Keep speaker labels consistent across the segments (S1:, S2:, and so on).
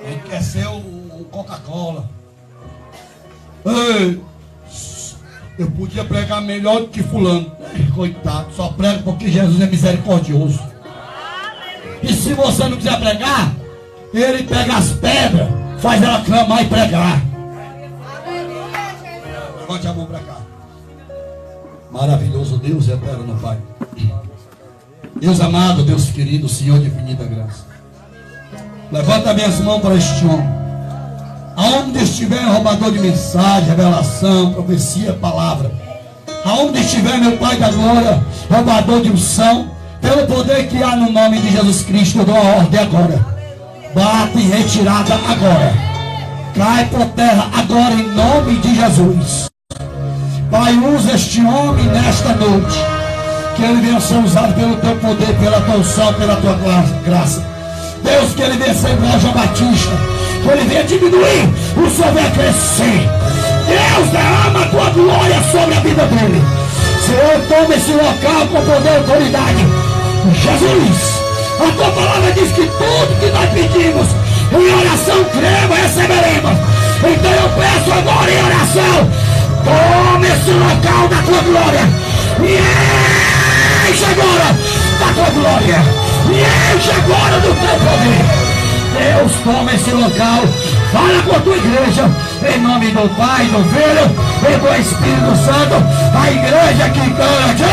S1: A gente quer ser o Coca-Cola. Ei, eu podia pregar melhor do que fulano. Coitado, só prego porque Jesus é misericordioso. E se você não quiser pregar, ele pega as pedras, faz ela clamar e pregar. Levante a mão para cá. Maravilhoso Deus eterno Pai. Deus amado, Deus querido, Senhor de infinita graça. Levanta minhas mãos para este homem. Aonde estiver roubador de mensagem, revelação, profecia, palavra. Aonde estiver, meu Pai da glória, roubador de unção, pelo poder que há no nome de Jesus Cristo, eu dou a ordem agora. Bate em retirada agora. Cai por terra agora em nome de Jesus. Pai, usa este homem nesta noite. Que ele venha ser usado pelo teu poder, pela tua unção, pela tua graça. Deus, que ele venha ser igual João Batista. Que ele venha diminuir, o Senhor venha crescer. Deus, derrama a tua glória sobre a vida dele. Senhor, toma esse local com poder e autoridade. Jesus, a tua palavra diz que tudo que nós pedimos em oração, cremos, receberemos. Então eu peço agora em oração, toma esse local da tua glória. E enche agora da tua glória. E enche agora do teu poder. Deus, toma esse local. Fala com a tua igreja. Em nome do Pai, do Filho e do Espírito Santo. A igreja que canta.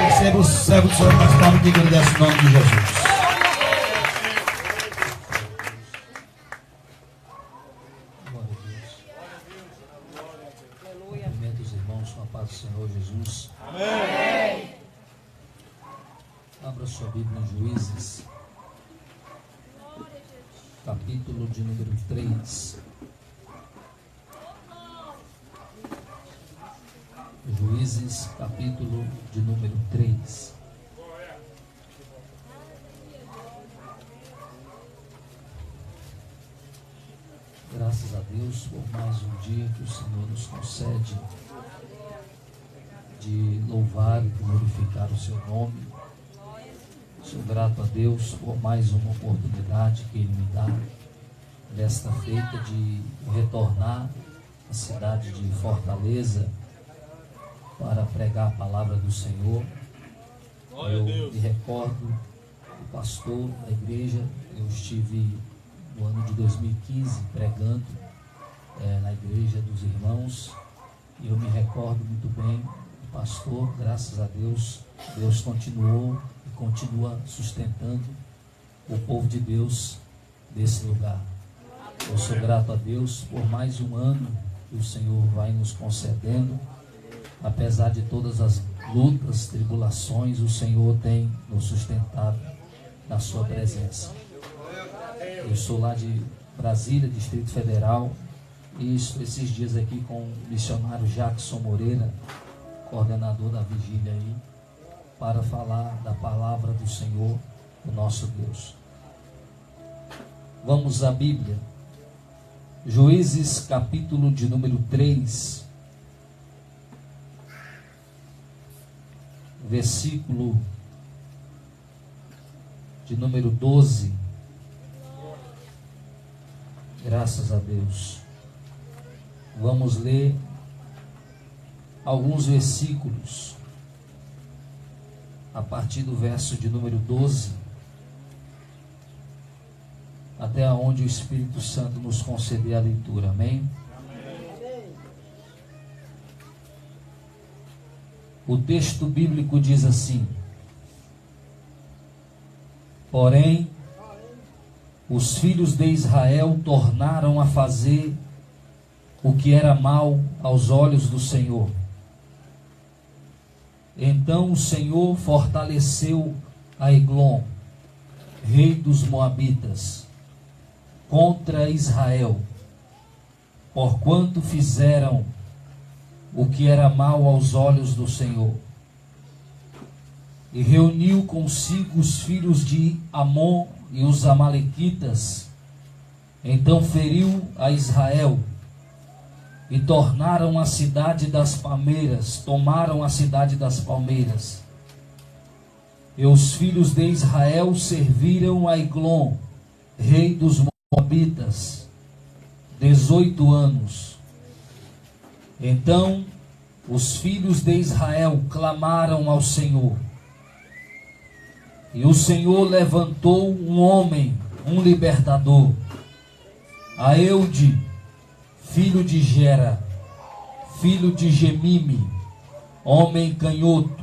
S1: Receba o servo do Senhor nas palmas que agradece o nome de Jesus. Glória a Deus. Cumprimento os irmãos com a paz do Senhor Jesus. Amém. Abra sua Bíblia em Juízes, capítulo de número 3. Juízes, capítulo de número 3. Graças a Deus por mais um dia que o Senhor nos concede de louvar e glorificar o seu nome. Sou grato a Deus por mais uma oportunidade que Ele me dá desta feita de retornar à cidade de Fortaleza para pregar a palavra do Senhor. Eu me recordo do pastor da igreja. Eu estive no ano de 2015 pregando na igreja dos irmãos, e eu me recordo muito bem do pastor. Graças a Deus, Deus continuou e continua sustentando o povo de Deus desse lugar. Eu sou grato a Deus por mais um ano que o Senhor vai nos concedendo. Apesar de todas as lutas, tribulações, o Senhor tem nos sustentado na sua presença. Eu sou lá de Brasília, Distrito Federal, e estou esses dias aqui com o missionário Jackson Moreira, coordenador da vigília aí, para falar da palavra do Senhor, o nosso Deus. Vamos à Bíblia. Juízes, capítulo de número 3, versículo de número 12. Graças a Deus. Vamos ler alguns versículos a partir do verso de número 12 até onde o Espírito Santo nos conceder a leitura. Amém? O texto bíblico diz assim: porém, os filhos de Israel tornaram a fazer o que era mal aos olhos do Senhor. Então o Senhor fortaleceu a Eglon, rei dos Moabitas, contra Israel, porquanto fizeram o que era mal aos olhos do Senhor. E reuniu consigo os filhos de Amon e os amalequitas. Então feriu a Israel, e tornaram a cidade das palmeiras, tomaram a cidade das palmeiras. E os filhos de Israel serviram a Eglon, rei dos Moabitas, 18 anos. Então os filhos de Israel clamaram ao Senhor. E o Senhor levantou um homem, um libertador, Aeude, filho de Gera, filho de Gemime, homem canhoto.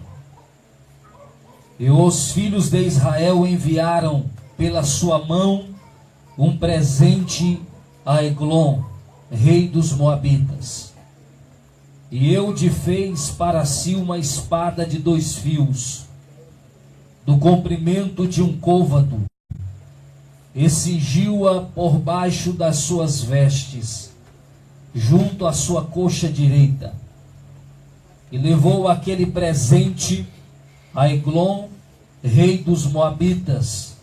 S1: E os filhos de Israel enviaram pela sua mão um presente a Eglon, rei dos Moabitas. E Eude fez para si uma espada de 2 fios, do comprimento de um côvado, e cingiu-a por baixo das suas vestes, junto à sua coxa direita. E levou aquele presente a Eglon, rei dos Moabitas.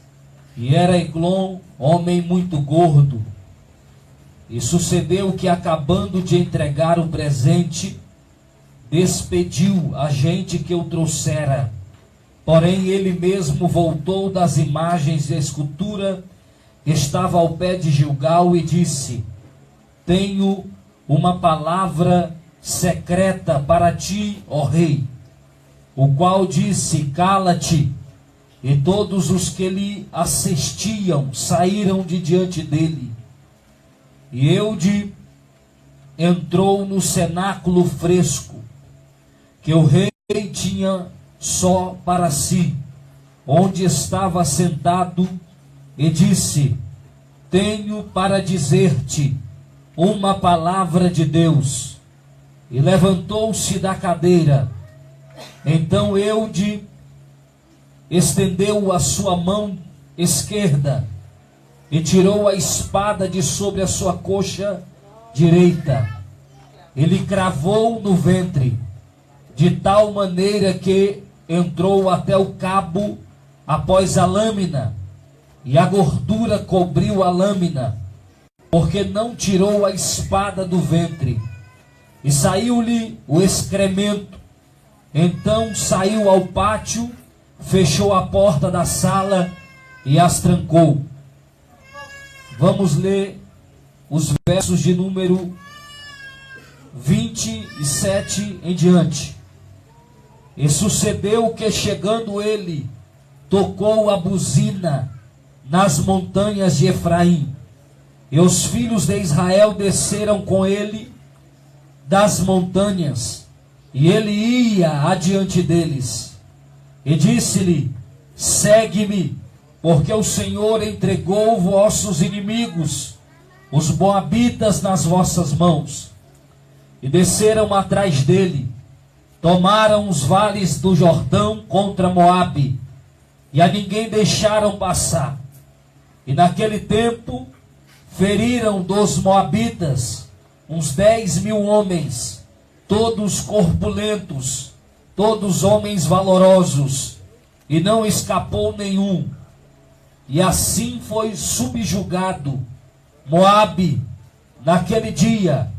S1: E era Eglon homem muito gordo. E sucedeu que, acabando de entregar o presente, despediu a gente que o trouxera. Porém ele mesmo voltou das imagens de escultura que estava ao pé de Gilgal e disse: tenho uma palavra secreta para ti, ó rei. O qual disse: cala-te. E todos os que lhe assistiam saíram de diante dele. E Eude entrou no cenáculo fresco, que o rei tinha só para si, onde estava sentado, e disse: tenho para dizer-te uma palavra de Deus. E levantou-se da cadeira. Então Eude estendeu a sua mão esquerda e tirou a espada de sobre a sua coxa direita. Ele cravou no ventre, de tal maneira que entrou até o cabo após a lâmina, e a gordura cobriu a lâmina, porque não tirou a espada do ventre. E saiu-lhe o excremento. Então saiu ao pátio, fechou a porta da sala e as trancou. Vamos ler os versos de número 27 em diante. E sucedeu que, chegando ele, tocou a buzina nas montanhas de Efraim. E os filhos de Israel desceram com ele das montanhas, e ele ia adiante deles. E disse-lhe: segue-me, porque o Senhor entregou vossos inimigos, os moabitas, nas vossas mãos. E desceram atrás dele, tomaram os vales do Jordão contra Moabe, e a ninguém deixaram passar. E naquele tempo feriram dos moabitas uns 10.000 homens, todos corpulentos, todos homens valorosos, e não escapou nenhum. E assim foi subjugado Moabe naquele dia,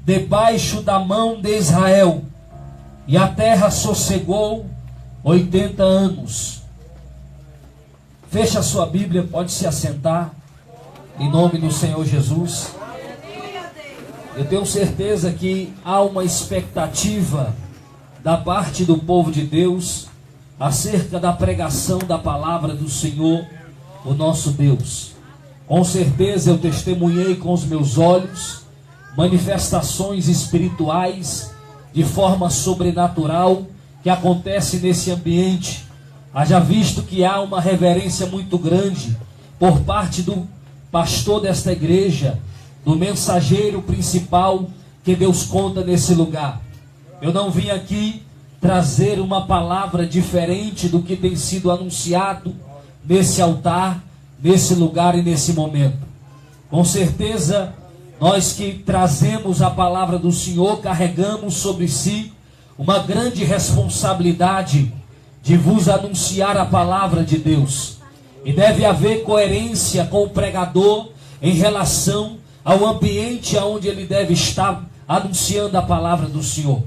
S1: debaixo da mão de Israel, e a terra sossegou 80 anos. Fecha a sua Bíblia, pode se assentar, em nome do Senhor Jesus. Eu tenho certeza que há uma expectativa da parte do povo de Deus acerca da pregação da palavra do Senhor, o nosso Deus. Com certeza eu testemunhei com os meus olhos manifestações espirituais de forma sobrenatural que acontece nesse ambiente. Haja visto que há uma reverência muito grande por parte do pastor desta igreja, do mensageiro principal que Deus conta nesse lugar. Eu não vim aqui trazer uma palavra diferente do que tem sido anunciado nesse altar, nesse lugar e nesse momento. Com certeza, nós que trazemos a palavra do Senhor, carregamos sobre si uma grande responsabilidade de vos anunciar a palavra de Deus. E deve haver coerência com o pregador em relação ao ambiente onde ele deve estar anunciando a palavra do Senhor.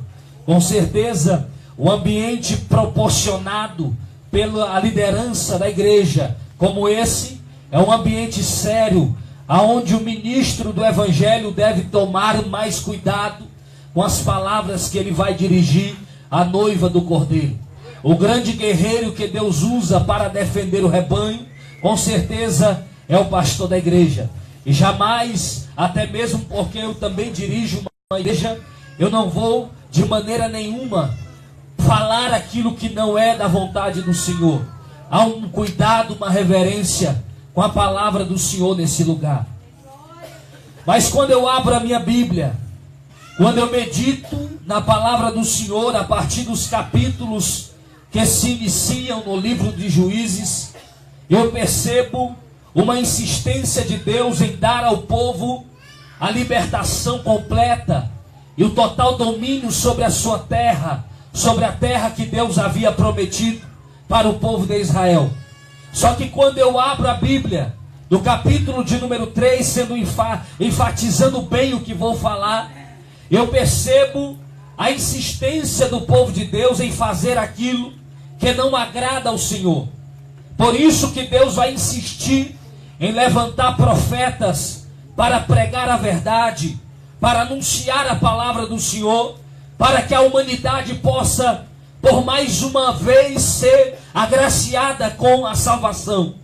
S1: Com certeza, o ambiente proporcionado pela liderança da igreja, como esse é um ambiente sério, aonde o ministro do evangelho deve tomar mais cuidado com as palavras que ele vai dirigir à noiva do Cordeiro. O grande guerreiro que Deus usa para defender o rebanho, com certeza é o pastor da igreja. E jamais, até mesmo porque eu também dirijo uma igreja, eu não vou de maneira nenhuma falar aquilo que não é da vontade do Senhor. Há um cuidado, uma reverência com a palavra do Senhor nesse lugar. Mas quando eu abro a minha Bíblia, quando eu medito na palavra do Senhor, a partir dos capítulos que se iniciam no livro de Juízes, eu percebo uma insistência de Deus em dar ao povo a libertação completa e o total domínio sobre a sua terra, sobre a terra que Deus havia prometido para o povo de Israel. Só que quando eu abro a Bíblia, no capítulo de número 3, sendo enfatizando bem o que vou falar, eu percebo a insistência do povo de Deus em fazer aquilo que não agrada ao Senhor. Por isso que Deus vai insistir em levantar profetas para pregar a verdade, para anunciar a palavra do Senhor, para que a humanidade possa, por mais uma vez, ser agraciada com a salvação.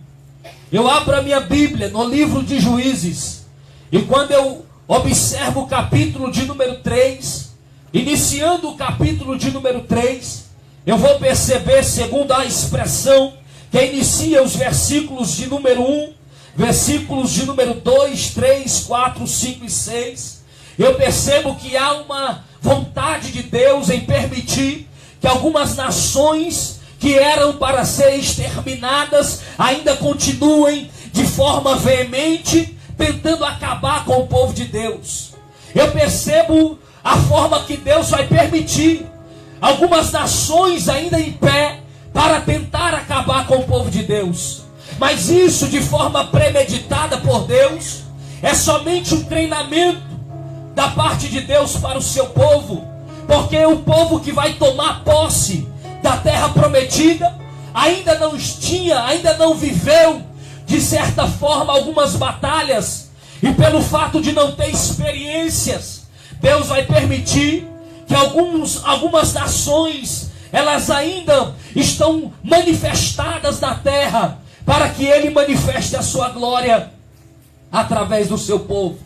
S1: Eu abro a minha Bíblia no livro de Juízes, e quando eu observo o capítulo de número 3, iniciando o capítulo de número 3, eu vou perceber, segundo a expressão que inicia os versículos de número 1, versículos de número 2, 3, 4, 5 e 6, eu percebo que há uma vontade de Deus em permitir que algumas nações que eram para ser exterminadas ainda continuem de forma veemente tentando acabar com o povo de Deus. Eu percebo a forma que Deus vai permitir algumas nações ainda em pé para tentar acabar com o povo de Deus. Mas isso, de forma premeditada por Deus, é somente um treinamento da parte de Deus para o seu povo, porque o povo que vai tomar posse da terra prometida ainda não viveu, de certa forma, algumas batalhas, e pelo fato de não ter experiências, Deus vai permitir que algumas nações, elas ainda estão manifestadas na terra, para que Ele manifeste a sua glória através do seu povo.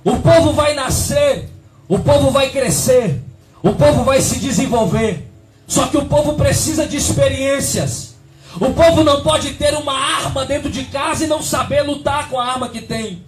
S1: O povo vai nascer, o povo vai crescer, o povo vai se desenvolver. Só que o povo precisa de experiências. O povo não pode ter uma arma dentro de casa e não saber lutar com a arma que tem.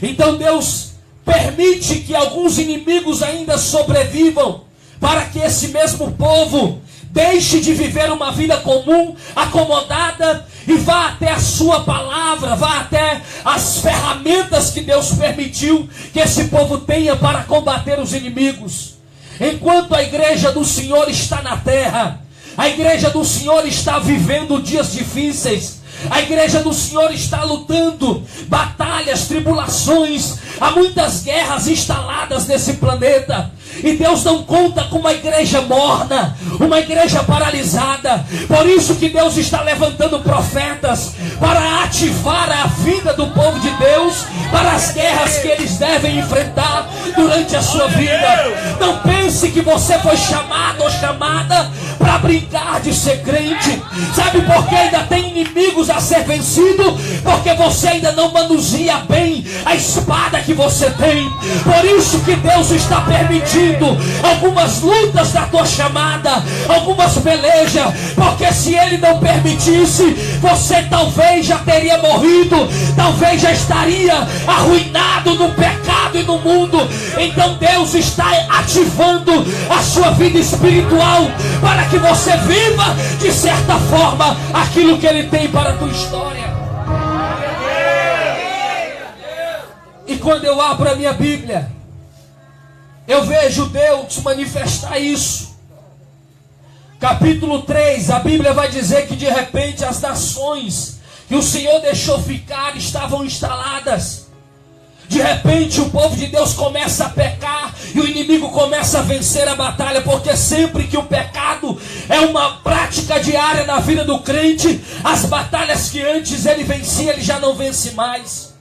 S1: Então Deus permite que alguns inimigos ainda sobrevivam, para que esse mesmo povo deixe de viver uma vida comum, acomodada, e vá até a sua palavra, vá até as ferramentas que Deus permitiu que esse povo tenha para combater os inimigos. Enquanto a igreja do Senhor está na terra, a igreja do Senhor está vivendo dias difíceis, a igreja do Senhor está lutando batalhas, tribulações, há muitas guerras instaladas nesse planeta, e Deus não conta com uma igreja morna, uma igreja paralisada. Por isso que Deus está levantando profetas para ativar a vida do povo de Deus para as guerras que eles devem enfrentar durante a sua vida. Não pense que você foi chamado ou chamada para brincar de ser crente. Sabe por que ainda tem inimigos a ser vencido? Porque você ainda não manuseia bem a espada que você tem. Por isso que Deus está permitindo algumas lutas da tua chamada, algumas pelejas, porque se Ele não permitisse, você talvez já teria morrido, talvez já estaria arruinado no pecado e no mundo. Então Deus está ativando a sua vida espiritual para que você viva de certa forma aquilo que Ele tem para a tua história. E quando eu abro a minha Bíblia, eu vejo Deus manifestar isso. Capítulo 3, a Bíblia vai dizer que de repente as nações que o Senhor deixou ficar estavam instaladas. De repente o povo de Deus começa a pecar e o inimigo começa a vencer a batalha, porque sempre que o pecado é uma prática diária na vida do crente, as batalhas que antes ele vencia, ele já não vence mais.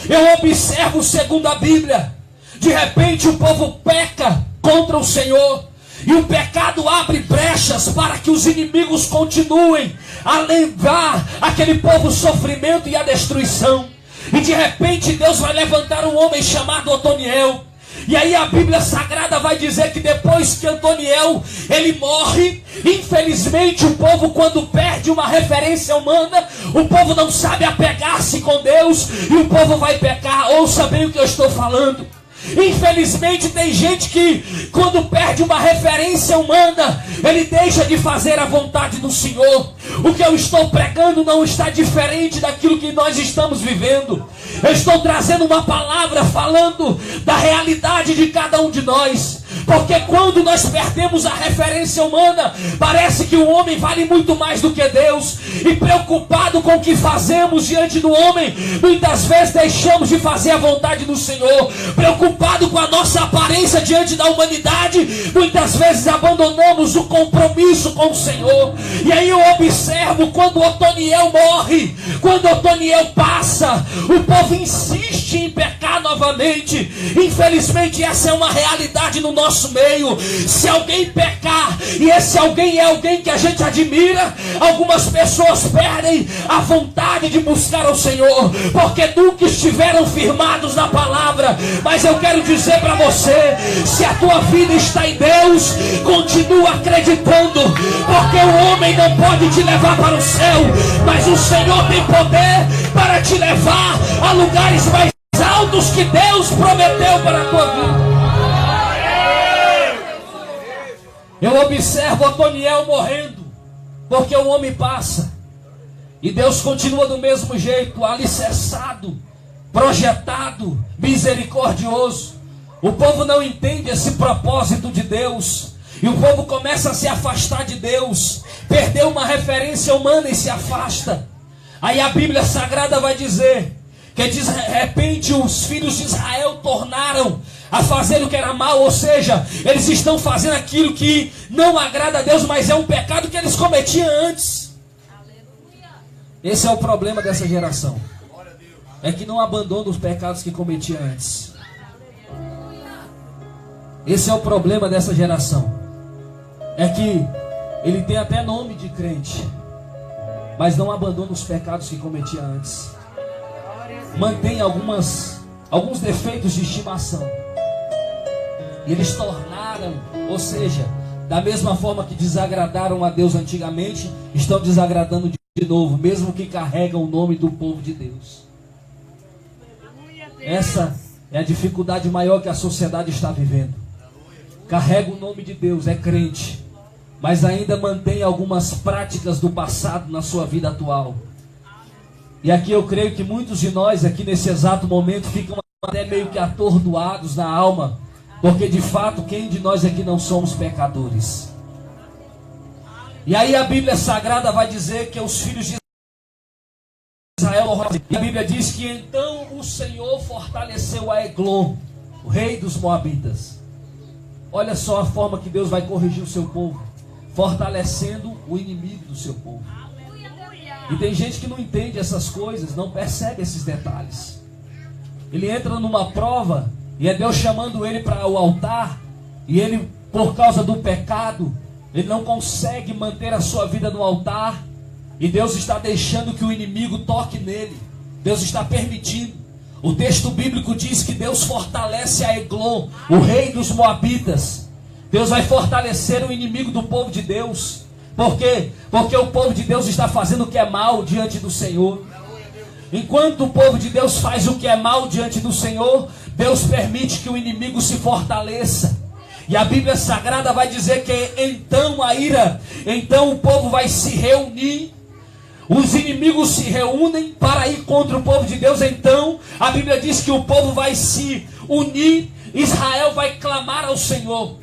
S1: Eu observo segundo a Bíblia, de repente o povo peca contra o Senhor, e o pecado abre brechas para que os inimigos continuem a levar aquele povo sofrimento e a destruição. E de repente Deus vai levantar um homem chamado Otoniel. E aí a Bíblia Sagrada vai dizer que depois que Otoniel ele morre, infelizmente o povo, quando perde uma referência humana, o povo não sabe apegar-se com Deus e o povo vai pecar. Ouça bem o que eu estou falando. Infelizmente tem gente que quando perde uma referência humana, ele deixa de fazer a vontade do Senhor. O que eu estou pregando não está diferente daquilo que nós estamos vivendo. Eu estou trazendo uma palavra falando da realidade de cada um de nós. Porque quando nós perdemos a referência humana, parece que o homem vale muito mais do que Deus. E preocupado com o que fazemos diante do homem, muitas vezes deixamos de fazer a vontade do Senhor. Preocupado com a nossa aparência diante da humanidade, muitas vezes abandonamos o compromisso com o Senhor. E aí eu observo quando Otoniel morre, quando Otoniel passa, o povo insiste em pecar novamente. Infelizmente essa é uma realidade no nosso meio. Se alguém pecar, e esse alguém é alguém que a gente admira, algumas pessoas perdem a vontade de buscar ao Senhor, porque nunca estiveram firmados na palavra. Mas eu quero dizer para você, se a tua vida está em Deus, continua acreditando, porque o homem não pode te levar para o céu, mas o Senhor tem poder para te levar a lugares mais altos que Deus prometeu para a tua vida. Eu observo Otoniel morrendo, porque o homem passa, e Deus continua do mesmo jeito, alicerçado, projetado, misericordioso. O povo não entende esse propósito de Deus, e o povo começa a se afastar de Deus, perdeu uma referência humana e se afasta. Aí a Bíblia Sagrada vai dizer que de repente os filhos de Israel tornaram a fazer o que era mal, ou seja, eles estão fazendo aquilo que não agrada a Deus, mas é um pecado que eles cometiam antes. Esse é o problema dessa geração, é que não abandona os pecados que cometia antes. Esse é o problema dessa geração, é que ele tem até nome de crente, mas não abandona os pecados que cometia antes. Mantém alguns defeitos de estimação. E eles tornaram, ou seja, da mesma forma que desagradaram a Deus antigamente, estão desagradando de novo, mesmo que carregam o nome do povo de Deus. Essa é a dificuldade maior que a sociedade está vivendo. Carrega o nome de Deus, é crente, mas ainda mantém algumas práticas do passado na sua vida atual. E aqui eu creio que muitos de nós aqui nesse exato momento ficam até meio que atordoados na alma, porque de fato quem de nós aqui não somos pecadores? E aí a Bíblia Sagrada vai dizer que os filhos de Israel, e a Bíblia diz que então o Senhor fortaleceu a Eglon, o rei dos Moabitas. Olha só a forma que Deus vai corrigir o seu povo, fortalecendo o inimigo do seu povo. E tem gente que não entende essas coisas, não percebe esses detalhes. Ele entra numa prova, e é Deus chamando ele para o altar, e ele, por causa do pecado, ele não consegue manter a sua vida no altar, e Deus está deixando que o inimigo toque nele. Deus está permitindo. O texto bíblico diz que Deus fortalece a Eglon, o rei dos Moabitas. Deus vai fortalecer o inimigo do povo de Deus. Por quê? Porque o povo de Deus está fazendo o que é mal diante do Senhor. Enquanto o povo de Deus faz o que é mal diante do Senhor, Deus permite que o inimigo se fortaleça. E a Bíblia Sagrada vai dizer que então o povo vai se reunir. Os inimigos se reúnem para ir contra o povo de Deus. Então a Bíblia diz que o povo vai se unir. Israel vai clamar ao Senhor.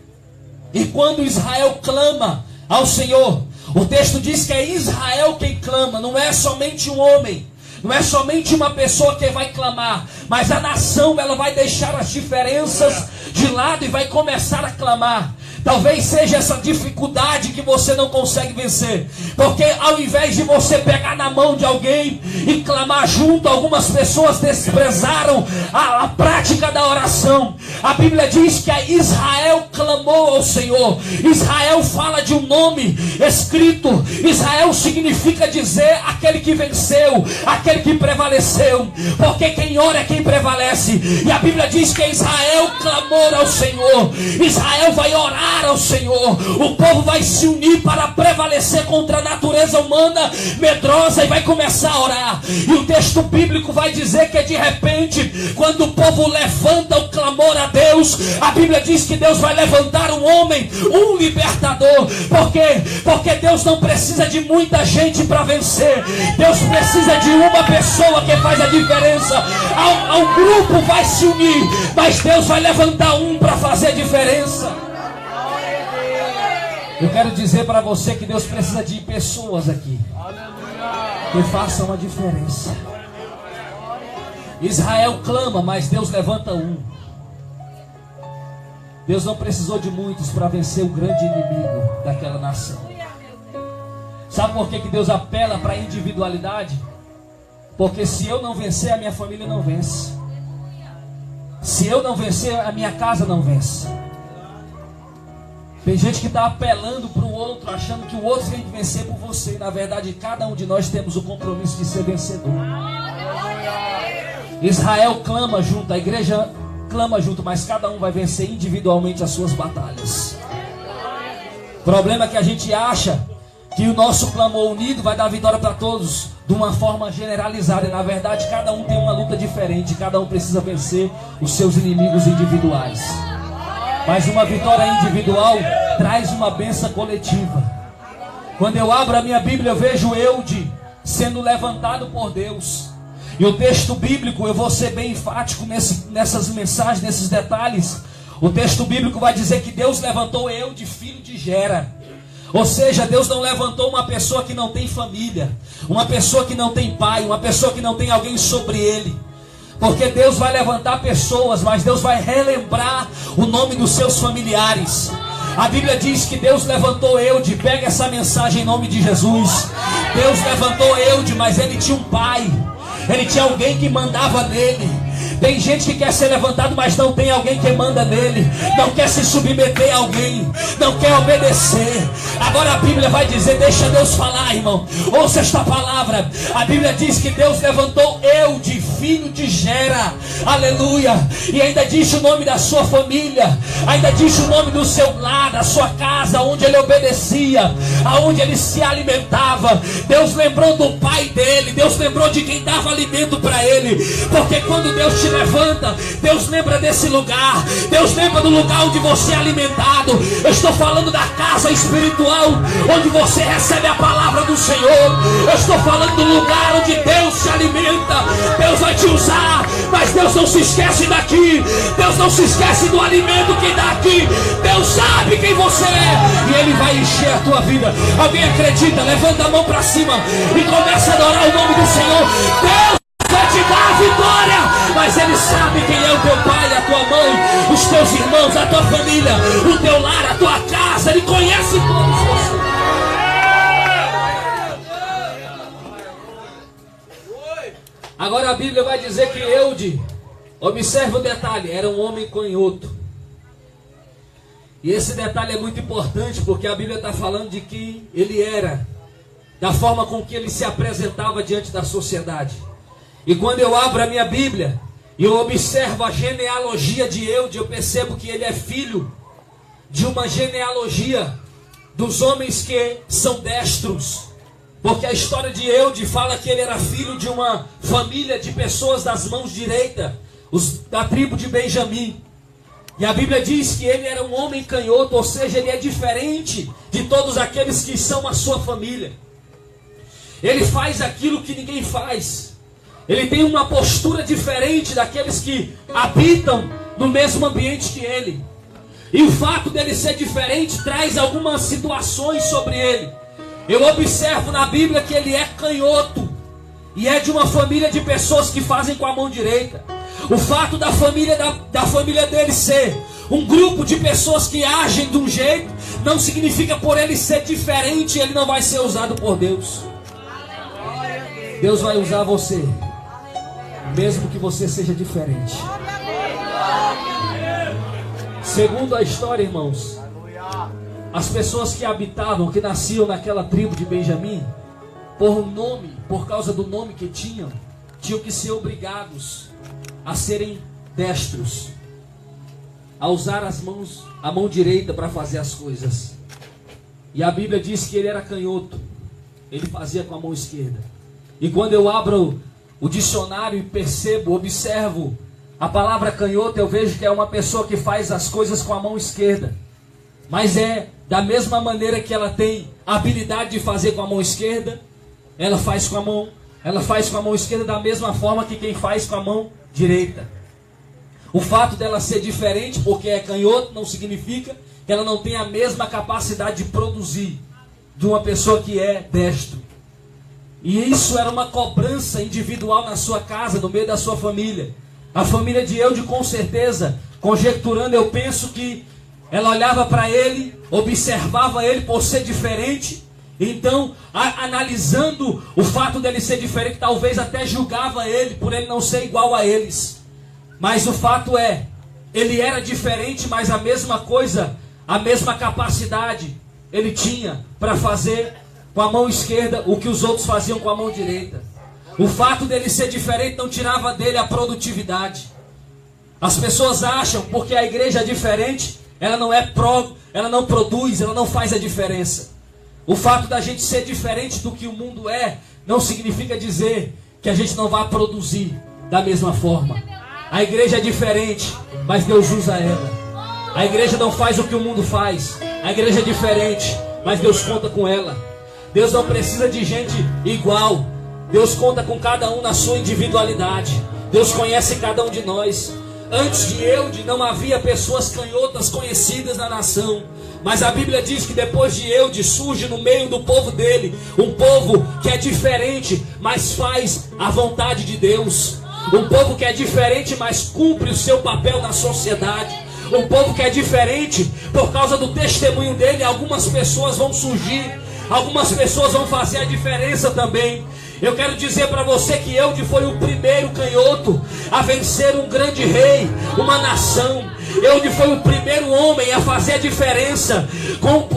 S1: E quando Israel clama ao Senhor, o texto diz que é Israel quem clama, não é somente um homem, Não é somente uma pessoa que vai clamar, mas a nação ela vai deixar as diferenças de lado e vai começar a clamar. Talvez seja essa dificuldade que você não consegue vencer, porque ao invés de você pegar na mão de alguém e clamar junto, algumas pessoas desprezaram a prática da oração. A Bíblia diz que Israel clamou ao Senhor. Israel fala de um nome escrito. Israel significa dizer aquele que venceu, aquele que prevaleceu, porque quem ora é quem prevalece. E a Bíblia diz que Israel clamou ao Senhor. Israel vai orar ao Senhor. O povo vai se unir para prevalecer contra a natureza humana medrosa e vai começar a orar. E o texto bíblico vai dizer que de repente, quando o povo levanta o clamor a Deus, a Bíblia diz que Deus vai levantar um homem, um libertador. Por quê? Porque Deus não precisa de muita gente para vencer. Deus precisa de uma pessoa que faz a diferença. Um grupo vai se unir, mas Deus vai levantar um para fazer a diferença. Eu quero dizer para você que Deus precisa de pessoas aqui que façam a diferença. Israel clama, mas Deus levanta um. Deus não precisou de muitos para vencer o grande inimigo daquela nação. Sabe por que Deus apela para a individualidade? Porque se eu não vencer, a minha família não vence. Se eu não vencer, a minha casa não vence. Tem gente que está apelando para o outro, achando que o outro tem que vencer por você. Na verdade, cada um de nós temos o compromisso de ser vencedor. Israel clama junto, a igreja clama junto, mas cada um vai vencer individualmente as suas batalhas. O problema é que a gente acha que o nosso clamor unido vai dar vitória para todos de uma forma generalizada. E na verdade, cada um tem uma luta diferente, cada um precisa vencer os seus inimigos individuais. Mas uma vitória individual traz uma bênção coletiva. Quando eu abro a minha Bíblia, eu vejo Eude sendo levantado por Deus. E o texto bíblico, eu vou ser bem enfático nessas mensagens, nesses detalhes. O texto bíblico vai dizer que Deus levantou Eude, filho de Gera. Ou seja, Deus não levantou uma pessoa que não tem família, uma pessoa que não tem pai, uma pessoa que não tem alguém sobre ele. Porque Deus vai levantar pessoas, mas Deus vai relembrar o nome dos seus familiares. A Bíblia diz que Deus levantou Eude. Pega essa mensagem em nome de Jesus. Deus levantou Eude, mas ele tinha um pai. Ele tinha alguém que mandava nele. Tem gente que quer ser levantado, mas não tem alguém que manda nele. Não quer se submeter a alguém, não quer obedecer. Agora a Bíblia vai dizer, deixa Deus falar, irmão. Ouça esta palavra. A Bíblia diz que Deus levantou Eude, filho de Gera. Aleluia. E ainda diz o nome da sua família, ainda diz o nome do seu lar, da sua casa, onde ele obedecia, aonde ele se alimentava. Deus lembrou do pai dele, Deus lembrou de quem dava alimento para ele. Porque quando Deus te levanta, Deus lembra desse lugar. Deus lembra do lugar onde você é alimentado. Eu estou falando da casa espiritual, onde você recebe a palavra do Senhor. Eu estou falando do lugar onde Deus te alimenta. Deus vai te usar, mas Deus não se esquece daqui. Deus não se esquece do alimento que dá aqui. Deus sabe quem você é, e Ele vai encher a tua vida. Alguém acredita? Levanta a mão para cima e começa a adorar o nome do Senhor. Deus vai te dar a vitória, mas Ele sabe quem é o teu pai, a tua mãe, os teus irmãos, a tua família, o teu lar, a tua casa. Ele conhece todos vocês. Agora a Bíblia vai dizer que Eude, observa o detalhe, era um homem canhoto. E esse detalhe é muito importante, porque a Bíblia está falando de que ele era, da forma com que ele se apresentava diante da sociedade. E quando eu abro a minha Bíblia e eu observo a genealogia de Eude, eu percebo que ele é filho de uma genealogia dos homens que são destros. Porque a história de Eude fala que ele era filho de uma família de pessoas das mãos direitas, da tribo de Benjamim. E a Bíblia diz que ele era um homem canhoto, ou seja, ele é diferente de todos aqueles que são a sua família. Ele faz aquilo que ninguém faz. Ele tem uma postura diferente daqueles que habitam no mesmo ambiente que ele. E o fato dele ser diferente traz algumas situações sobre ele. Eu observo na Bíblia que ele é canhoto. e é de uma família de pessoas que fazem com a mão direita. O fato da família dele ser um grupo de pessoas que agem de um jeito, não significa por ele ser diferente, ele não vai ser usado por Deus. Deus vai usar você, mesmo que você seja diferente. Segundo a história, irmãos, as pessoas que habitavam, que nasciam naquela tribo de Benjamim, por causa do nome que tinham que ser obrigados a serem destros, a usar a mão direita para fazer as coisas. E a Bíblia diz que ele era canhoto, ele fazia com a mão esquerda. E quando eu abro o dicionário e observo a palavra canhoto, eu vejo que é uma pessoa que faz as coisas com a mão esquerda. Mas é da mesma maneira que ela tem a habilidade de fazer com a mão esquerda, ela faz com a mão esquerda da mesma forma que quem faz com a mão direita. O fato dela ser diferente, porque é canhoto, não significa que ela não tem a mesma capacidade de produzir de uma pessoa que é destro. E isso era uma cobrança individual na sua casa, no meio da sua família. A família de Eude, com certeza, conjecturando, eu penso que ela olhava para ele, observava ele por ser diferente. Então, analisando o fato dele ser diferente, talvez até julgava ele por ele não ser igual a eles. Mas o fato é, ele era diferente, mas a mesma coisa, a mesma capacidade ele tinha para fazer com a mão esquerda o que os outros faziam com a mão direita. O fato dele ser diferente não tirava dele a produtividade. As pessoas acham, porque a igreja é diferente, ela não produz, ela não faz a diferença. O fato da gente ser diferente do que o mundo é, não significa dizer que a gente não vai produzir da mesma forma. A igreja é diferente, mas Deus usa ela. A igreja não faz o que o mundo faz. A igreja é diferente, mas Deus conta com ela. Deus não precisa de gente igual. Deus conta com cada um na sua individualidade. Deus conhece cada um de nós. Antes de Eude não havia pessoas canhotas conhecidas na nação. Mas a Bíblia diz que depois de Eude surge no meio do povo dele um povo que é diferente, mas faz a vontade de Deus. Um povo que é diferente, mas cumpre o seu papel na sociedade. Um povo que é diferente, por causa do testemunho dele, algumas pessoas vão surgir, algumas pessoas vão fazer a diferença também. Eu quero dizer para você que Eude foi o primeiro canhoto a vencer um grande rei, uma nação. Eude foi o primeiro homem a fazer a diferença,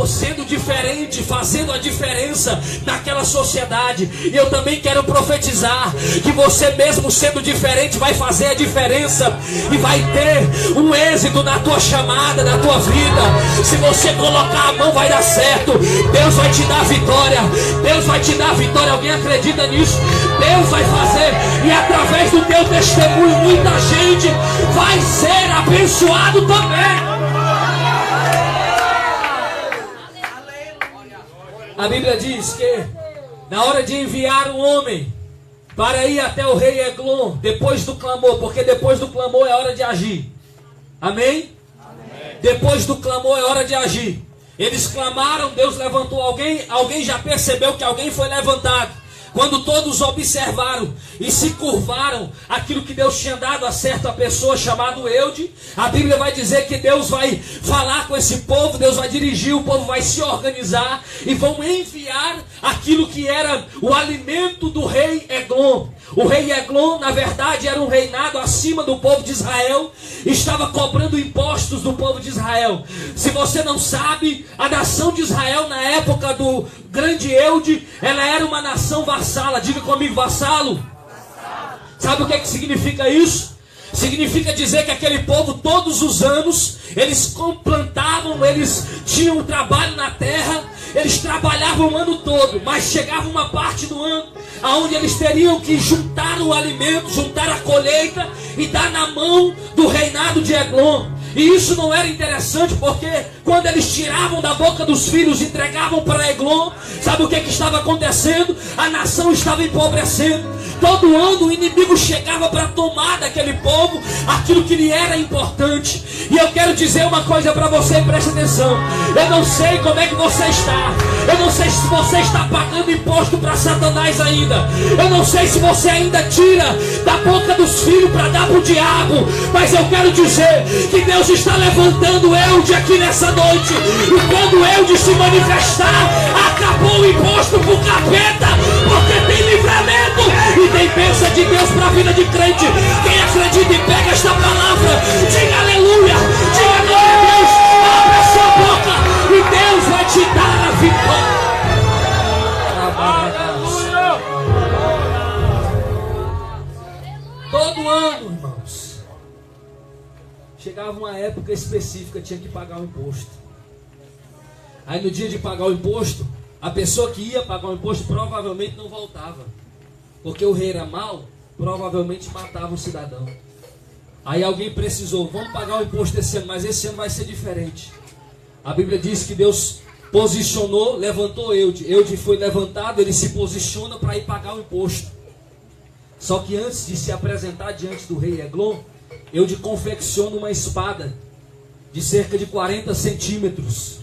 S1: sendo diferente, fazendo a diferença naquela sociedade. E eu também quero profetizar que você mesmo sendo diferente vai fazer a diferença e vai ter um êxito na tua chamada, na tua vida. Se você colocar a mão vai dar certo. Deus vai te dar vitória. Deus vai te dar vitória. Alguém acredita nisso? Deus vai fazer, e através do teu testemunho muita gente vai ser abençoado também. A Bíblia diz que na hora de enviar um homem para ir até o rei Eglon, depois do clamor, porque depois do clamor é hora de agir. Amém? Amém. Depois do clamor é hora de agir. Eles clamaram, Deus levantou alguém já percebeu que alguém foi levantado. Quando todos observaram e se curvaram aquilo que Deus tinha dado a certa pessoa chamada Eude, a Bíblia vai dizer que Deus vai falar com esse povo, Deus vai dirigir, o povo vai se organizar e vão enviar aquilo que era o alimento do rei Eglon. O rei Eglon, na verdade, era um reinado acima do povo de Israel, estava cobrando impostos do povo de Israel. Se você não sabe, a nação de Israel na época do grande Eude, ela era uma nação vassala. Diga comigo, vassalo. Sabe o que significa isso? Significa dizer que aquele povo, todos os anos, eles plantavam, eles tinham um trabalho na terra, eles trabalhavam o ano todo, mas chegava uma parte do ano onde eles teriam que juntar o alimento, juntar a colheita e dar na mão do reinado de Eglon. E isso não era interessante, porque quando eles tiravam da boca dos filhos e entregavam para Eglon, sabe o que estava acontecendo? A nação estava empobrecendo.
S2: Todo ano o inimigo chegava para tomar daquele povo aquilo que lhe era importante. E eu quero dizer uma coisa para você, preste atenção. Eu não sei como é que você está. Eu não sei se você está pagando imposto para Satanás ainda. Eu não sei se você ainda tira da boca dos filhos para dar para o diabo. Mas eu quero dizer que Deus está levantando Eude aqui nessa noite. E quando Eude se manifestar, acabou o imposto para o capeta, porque tem livramento e tem bênção de Deus para a vida de crente. Quem acredita e pega esta palavra, diga aleluia, diga glória a Deus. Abre a sua boca e Deus vai te dar a vitória. Todo ano, irmãos, chegava uma época específica, tinha que pagar o imposto. Aí no dia de pagar o imposto, a pessoa que ia pagar o imposto provavelmente não voltava, porque o rei era mau, provavelmente matava o cidadão. Aí alguém precisou, vamos pagar o imposto esse ano, mas esse ano vai ser diferente. A Bíblia diz que Deus posicionou, levantou Eude. Eude foi levantado, ele se posiciona para ir pagar o imposto. Só que antes de se apresentar diante do rei Eglon, Eude confecciona uma espada de cerca de 40 centímetros.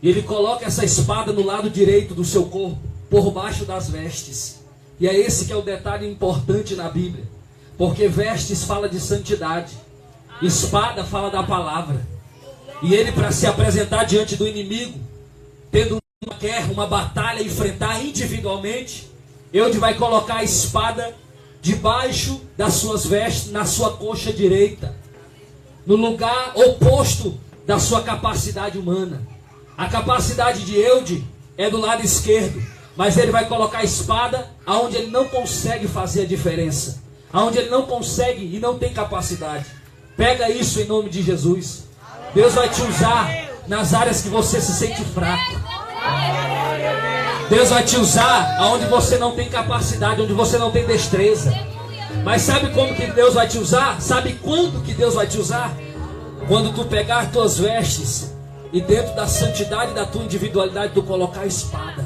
S2: E ele coloca essa espada no lado direito do seu corpo, por baixo das vestes. E é esse que é o detalhe importante na Bíblia. Porque vestes fala de santidade, espada fala da palavra. E ele, para se apresentar diante do inimigo, tendo uma guerra, uma batalha, enfrentar individualmente, Eude vai colocar a espada debaixo das suas vestes, na sua coxa direita, no lugar oposto da sua capacidade humana. A capacidade de Eude é do lado esquerdo, mas ele vai colocar a espada aonde ele não consegue fazer a diferença, aonde ele não consegue e não tem capacidade. Pega isso em nome de Jesus. Deus vai te usar nas áreas que você se sente fraco. Deus vai te usar aonde você não tem capacidade, onde você não tem destreza. Mas sabe como que Deus vai te usar? Sabe quando que Deus vai te usar? Quando tu pegar as tuas vestes e dentro da santidade da tua individualidade tu colocar a espada.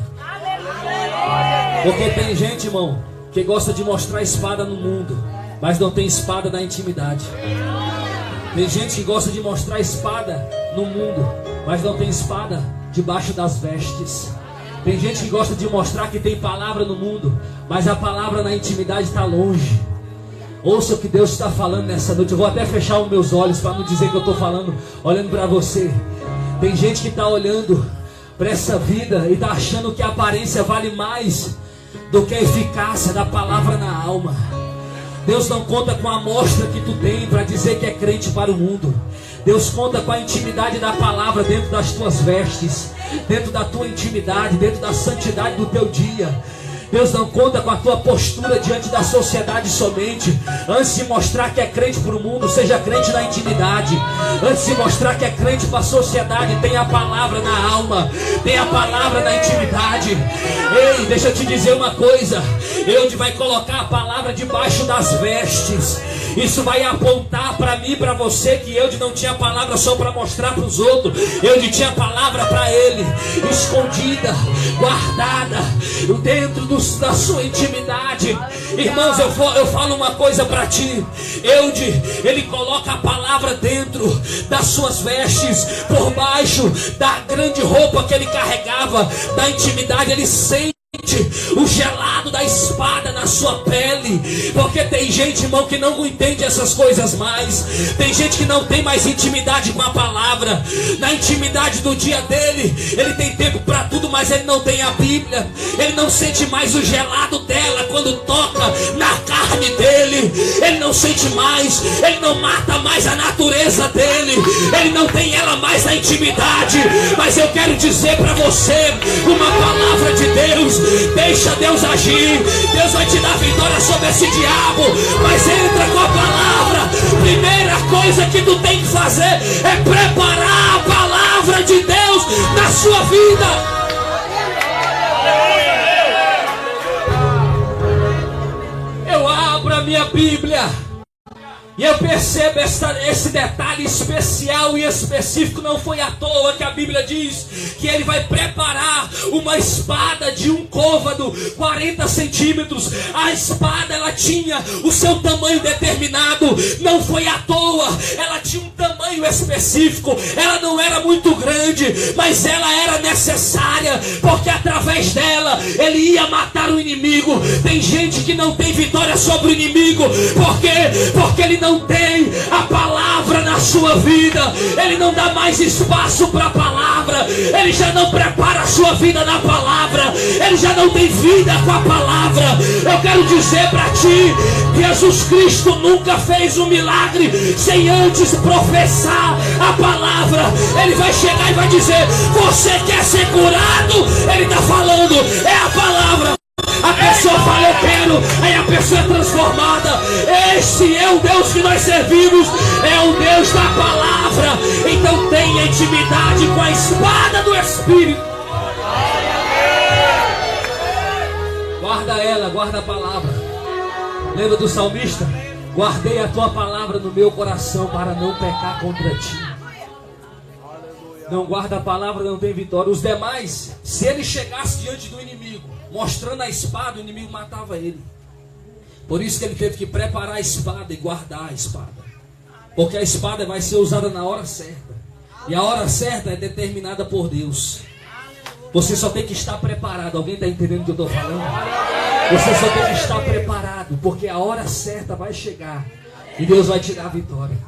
S2: Porque tem gente, irmão, que gosta de mostrar espada no mundo, mas não tem espada na intimidade. Tem gente que gosta de mostrar espada no mundo, mas não tem espada debaixo das vestes. Tem gente que gosta de mostrar que tem palavra no mundo, mas a palavra na intimidade está longe. Ouça o que Deus está falando nessa noite. Eu vou até fechar os meus olhos para não dizer que eu estou falando, olhando para você. Tem gente que está olhando para essa vida e está achando que a aparência vale mais do que a eficácia da palavra na alma. Deus não conta com a amostra que tu tem para dizer que é crente para o mundo. Deus conta com a intimidade da palavra dentro das tuas vestes, dentro da tua intimidade, dentro da santidade do teu dia. Deus não conta com a tua postura diante da sociedade somente. Antes de mostrar que é crente para o mundo, seja crente na intimidade. Antes de mostrar que é crente para a sociedade, tenha a palavra na alma, tenha a palavra na intimidade. Ei, deixa eu te dizer uma coisa. Eude vai colocar a palavra debaixo das vestes. Isso vai apontar para mim e para você que Eude não tinha palavra só para mostrar para os outros. Eude tinha palavra para ele, escondida, guardada, dentro da sua intimidade. Irmãos, eu falo uma coisa para ti. Eude, ele coloca a palavra dentro das suas vestes, por baixo da grande roupa que ele carregava, da intimidade. Ele sente o gelado da espada na sua pele. Porque tem gente, irmão, que não entende essas coisas mais. Tem gente que não tem mais intimidade com a palavra. Na intimidade do dia dele, ele tem tempo para tudo, mas ele não tem a Bíblia. Ele não sente mais o gelado dela quando toca na carne dele. Ele não sente mais, ele não mata mais a natureza dele. Ele não tem ela mais na intimidade. Mas eu quero dizer para você uma palavra de Deus. Deixa Deus agir. Deus vai te dar vitória sobre esse diabo. Mas entra com a palavra. Primeira coisa que tu tem que fazer é preparar a palavra de Deus na sua vida. Eu abro a minha Bíblia E eu percebo esse detalhe especial e específico. Não foi à toa que a Bíblia diz que ele vai preparar uma espada de um côvado, 40 centímetros. A espada, ela tinha o seu tamanho determinado. Não foi à toa, ela tinha um tamanho específico. Ela não era muito grande, mas ela era necessária, porque através dela ele ia matar o inimigo. Tem gente que não tem vitória sobre o inimigo. Por quê? Porque ele não tem a palavra na sua vida. Ele não dá mais espaço para a palavra. Ele já não prepara a sua vida na palavra. Ele já não tem vida com a palavra. Eu quero dizer para ti, Jesus Cristo nunca fez um milagre sem antes professar a palavra. Ele vai chegar e vai dizer: você quer ser curado? Ele está falando, é a palavra. A pessoa fala: eu quero. Aí a pessoa é transformada. Esse é o Deus que nós servimos. É o Deus da palavra. Então tenha intimidade com a espada do Espírito. Guarda ela, guarda a palavra. Lembra do salmista? Guardei a tua palavra no meu coração para não pecar contra ti. Não guarda a palavra, não tem vitória. Os demais, se ele chegasse diante do inimigo mostrando a espada, o inimigo matava ele. Por isso que ele teve que preparar a espada e guardar a espada, porque a espada vai ser usada na hora certa, e a hora certa é determinada por Deus. Você só tem que estar preparado. Alguém está entendendo o que eu estou falando? Você só tem que estar preparado, porque a hora certa vai chegar e Deus vai te dar a vitória.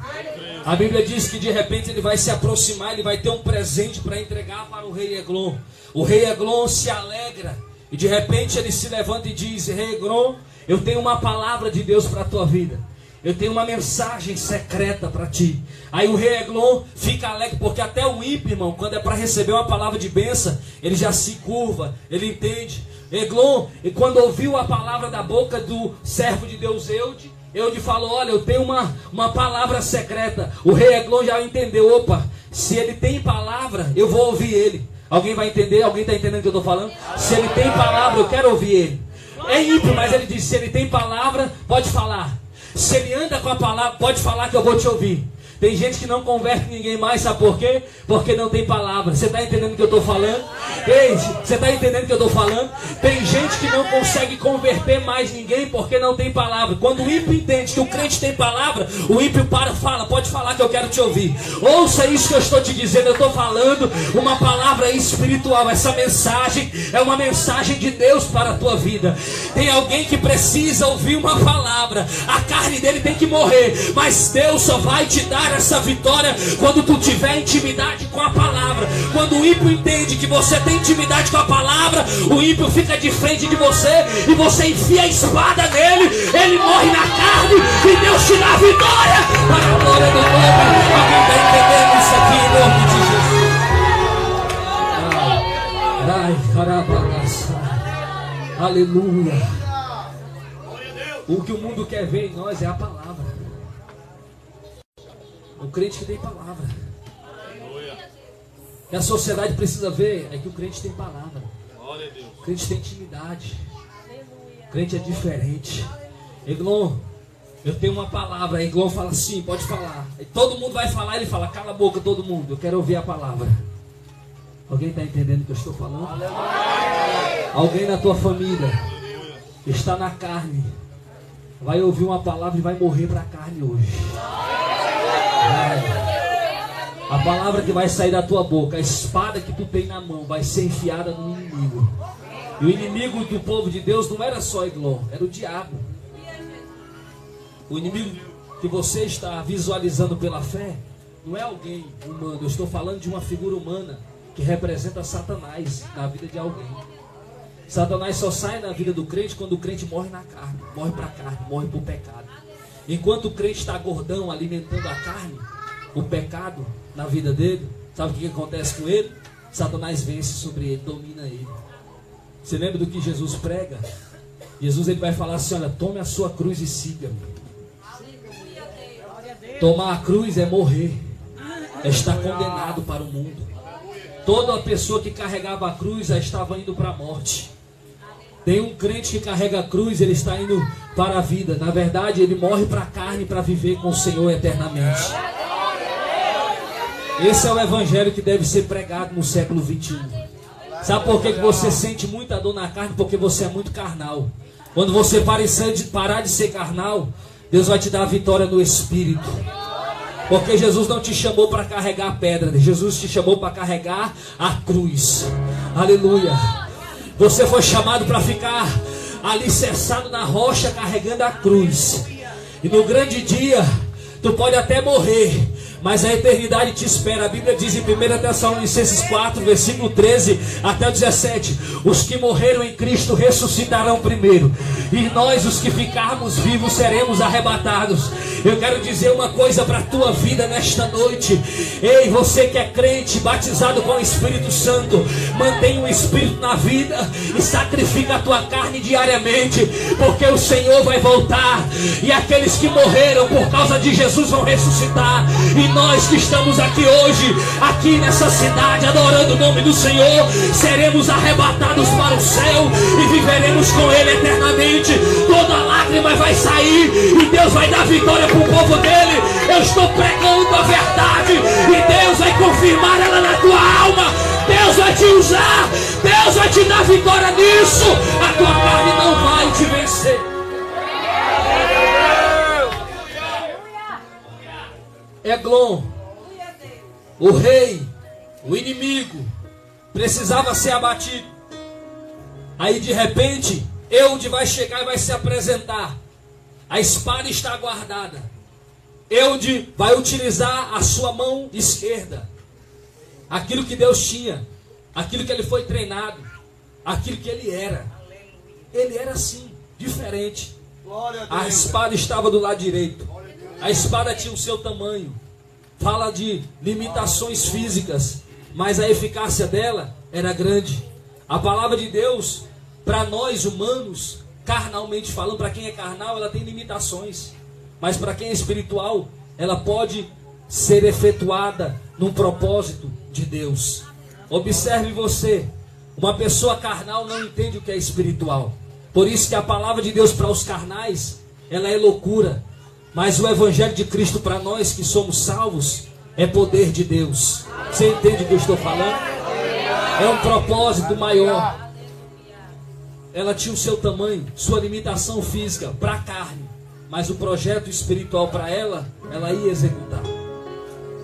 S2: A Bíblia diz que de repente ele vai se aproximar, ele vai ter um presente para entregar para o rei Eglon. O rei Eglon se alegra e de repente ele se levanta e diz: rei Eglon, eu tenho uma palavra de Deus para a tua vida. Eu tenho uma mensagem secreta para ti. Aí o rei Eglon fica alegre, porque até o ímpio, irmão, quando é para receber uma palavra de bênção, ele já se curva, ele entende. Eglon, e quando ouviu a palavra da boca do servo de Deus Eude falou: olha, eu tenho uma palavra secreta. O rei Eglon já entendeu: opa, se ele tem palavra, eu vou ouvir ele. Alguém vai entender? Alguém está entendendo o que eu estou falando? Se ele tem palavra, eu quero ouvir ele. É ímpio, mas ele diz: se ele tem palavra, pode falar. Se ele anda com a palavra, pode falar que eu vou te ouvir. Tem gente que não converte ninguém mais, sabe por quê? Porque não tem palavra. Você está entendendo o que eu estou falando? Ei, você está entendendo o que eu estou falando? Tem gente que não consegue converter mais ninguém porque não tem palavra. Quando o ímpio entende que o crente tem palavra, o ímpio fala: pode falar que eu quero te ouvir. Ouça isso que eu estou te dizendo. Eu estou falando uma palavra espiritual. Essa mensagem é uma mensagem de Deus para a tua vida. Tem alguém que precisa ouvir uma palavra. A carne dele tem que morrer, mas Deus só vai te dar essa vitória quando tu tiver intimidade com a palavra. Quando o ímpio entende que você tem intimidade com a palavra, o ímpio fica de frente de você e você enfia a espada nele, ele morre na carne e Deus te dá a vitória para a glória do nome. Alguém está entendendo isso aqui em nome de Jesus? Aleluia. O que o mundo quer ver em nós é a palavra. O crente que tem palavra. O que a sociedade precisa ver é que o crente tem palavra. O crente tem intimidade. O crente é diferente. Eglon, eu tenho uma palavra. Eglon fala assim: pode falar. E todo mundo vai falar, ele fala: cala a boca todo mundo, eu quero ouvir a palavra. Alguém está entendendo o que eu estou falando? Alguém na tua família está na carne, vai ouvir uma palavra e vai morrer para a carne hoje. A palavra que vai sair da tua boca, a espada que tu tem na mão, vai ser enfiada no inimigo. E o inimigo do povo de Deus não era só Eglon, era o diabo. O inimigo que você está visualizando pela fé não é alguém humano. Eu estou falando de uma figura humana que representa Satanás na vida de alguém. Satanás só sai na vida do crente quando o crente morre na carne, morre para a carne, morre para o pecado. Enquanto o crente está gordão, alimentando a carne, o pecado na vida dele, sabe o que acontece com ele? Satanás vence sobre ele, domina ele. Você lembra do que Jesus prega? Jesus, ele vai falar assim: olha, tome a sua cruz e siga-me. Tomar a cruz é morrer, é estar condenado para o mundo. Toda a pessoa que carregava a cruz já estava indo para a morte. Tem um crente que carrega a cruz, ele está indo para a vida. Na verdade, ele morre para a carne para viver com o Senhor eternamente. Esse é o evangelho que deve ser pregado no século 21. Sabe por que você sente muita dor na carne? Porque você é muito carnal. Quando você parar de ser carnal, Deus vai te dar a vitória no Espírito. Porque Jesus não te chamou para carregar a pedra, Jesus te chamou para carregar a cruz. Aleluia. Você foi chamado para ficar alicerçado na rocha carregando a cruz. E no grande dia, tu pode até morrer, mas a eternidade te espera. A Bíblia diz em 1 Tessalonicenses 4, versículo 13 até o 17: os que morreram em Cristo ressuscitarão primeiro, e nós, os que ficarmos vivos, seremos arrebatados. Eu quero dizer uma coisa para a tua vida nesta noite. Ei, você que é crente, batizado com o Espírito Santo, mantenha o Espírito na vida e sacrifica a tua carne diariamente, porque o Senhor vai voltar, e aqueles que morreram por causa de Jesus vão ressuscitar. E nós que estamos aqui hoje, aqui nessa cidade, adorando o nome do Senhor, seremos arrebatados para o céu e viveremos com Ele eternamente. Toda lágrima vai sair e Deus vai dar vitória para o povo dele. Eu estou pregando a verdade e Deus vai confirmar ela na tua alma. Deus vai te usar, Deus vai te dar vitória nisso. A tua carne não vai te vencer. Eglon, o rei, o inimigo, precisava ser abatido. Aí de repente, Eude vai chegar e vai se apresentar. A espada está guardada. Eude vai utilizar a sua mão esquerda. Aquilo que Deus tinha, aquilo que ele foi treinado, aquilo que ele era. Ele era assim, diferente. A espada estava do lado direito. A espada tinha o seu tamanho. Fala de limitações físicas, mas a eficácia dela era grande. A palavra de Deus, para nós humanos, carnalmente falando, para quem é carnal, ela tem limitações. Mas para quem é espiritual, ela pode ser efetuada num propósito de Deus. Observe você, uma pessoa carnal não entende o que é espiritual. Por isso que a palavra de Deus para os carnais, ela é loucura. Mas o evangelho de Cristo para nós que somos salvos é poder de Deus. Você entende o que eu estou falando? É um propósito maior. Ela tinha o seu tamanho, sua limitação física para a carne, mas o projeto espiritual para ela ia executar.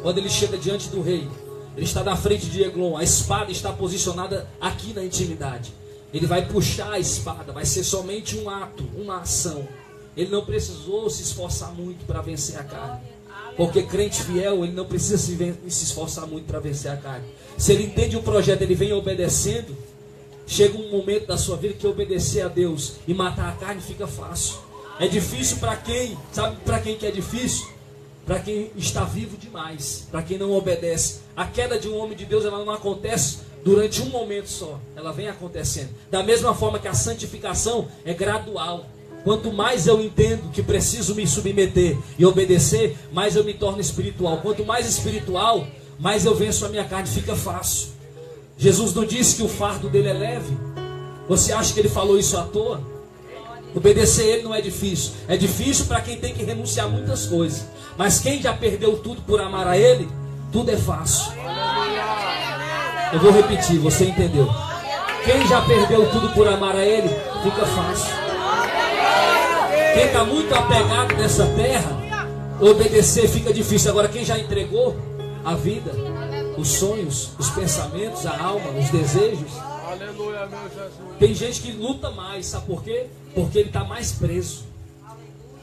S2: Quando ele chega diante do rei, ele está na frente de Eglon, a espada está posicionada aqui na intimidade. Ele vai puxar a espada, vai ser somente um ato, uma ação. Ele não precisou se esforçar muito para vencer a carne. Porque crente fiel, ele não precisa se esforçar muito para vencer a carne. Se ele entende o projeto, ele vem obedecendo. Chega um momento da sua vida que obedecer a Deus e matar a carne fica fácil. É difícil para quem? Sabe para quem que é difícil? Para quem está vivo demais, para quem não obedece. A queda de um homem de Deus, ela não acontece durante um momento só. Ela vem acontecendo. Da mesma forma que a santificação é gradual. Quanto mais eu entendo que preciso me submeter e obedecer, mais eu me torno espiritual. Quanto mais espiritual, mais eu venço a minha carne, fica fácil. Jesus não disse que o fardo dele é leve? Você acha que ele falou isso à toa? Obedecer ele não é difícil. É difícil para quem tem que renunciar a muitas coisas. Mas quem já perdeu tudo por amar a ele, tudo é fácil. Eu vou repetir, você entendeu? Quem já perdeu tudo por amar a ele, fica fácil. Quem está muito apegado nessa terra, obedecer fica difícil. Agora quem já entregou a vida, os sonhos, os pensamentos, a alma, os desejos, tem gente que luta mais, sabe por quê? Porque ele está mais preso.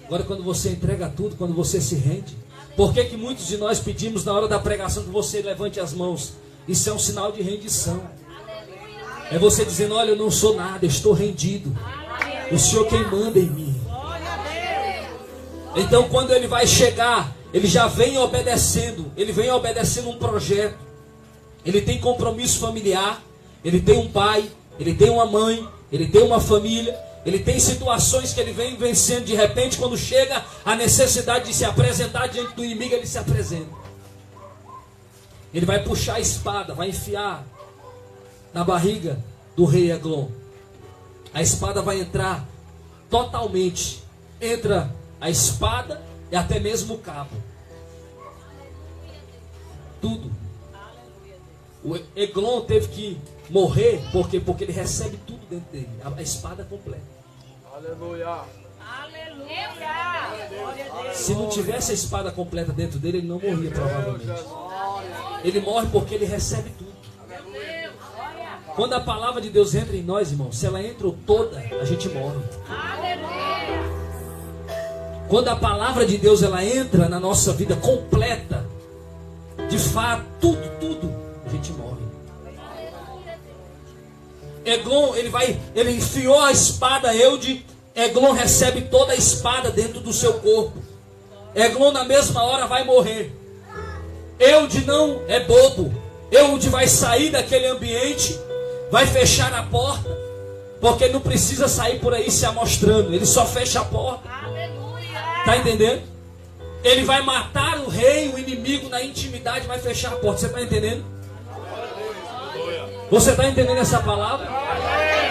S2: Agora quando você entrega tudo, quando você se rende, por que que muitos de nós pedimos na hora da pregação que você levante as mãos? Isso é um sinal de rendição. É você dizendo, olha, eu não sou nada, eu estou rendido. O Senhor quem manda em mim. Então quando ele vai chegar, ele já vem obedecendo. Ele vem obedecendo um projeto. Ele tem compromisso familiar. Ele tem um pai. Ele tem uma mãe. Ele tem uma família. Ele tem situações que ele vem vencendo. De repente, quando chega a necessidade de se apresentar diante do inimigo, ele se apresenta. Ele vai puxar a espada, vai enfiar na barriga do rei Eglon. a espada vai entrar totalmente. Entra a espada e até mesmo o cabo. Tudo. O Eglon teve que morrer porque ele recebe tudo dentro dele. A espada completa.
S3: Aleluia.
S2: Se não tivesse a espada completa dentro dele, ele não morria provavelmente. Ele morre porque ele recebe tudo. Quando a palavra de Deus entra em nós, irmão, se ela entra toda, a gente morre. Quando a palavra de Deus ela entra na nossa vida completa, de fato, tudo, a gente morre. Eglon, ele enfiou a espada, Eglon recebe toda a espada dentro do seu corpo. Eglon na mesma hora vai morrer. Eude não é bobo. Eude vai sair daquele ambiente, vai fechar a porta, porque não precisa sair por aí se amostrando. Ele só fecha a porta. Está entendendo? Ele vai matar o rei, o inimigo na intimidade, vai fechar a porta. Você está entendendo? Você está entendendo essa palavra?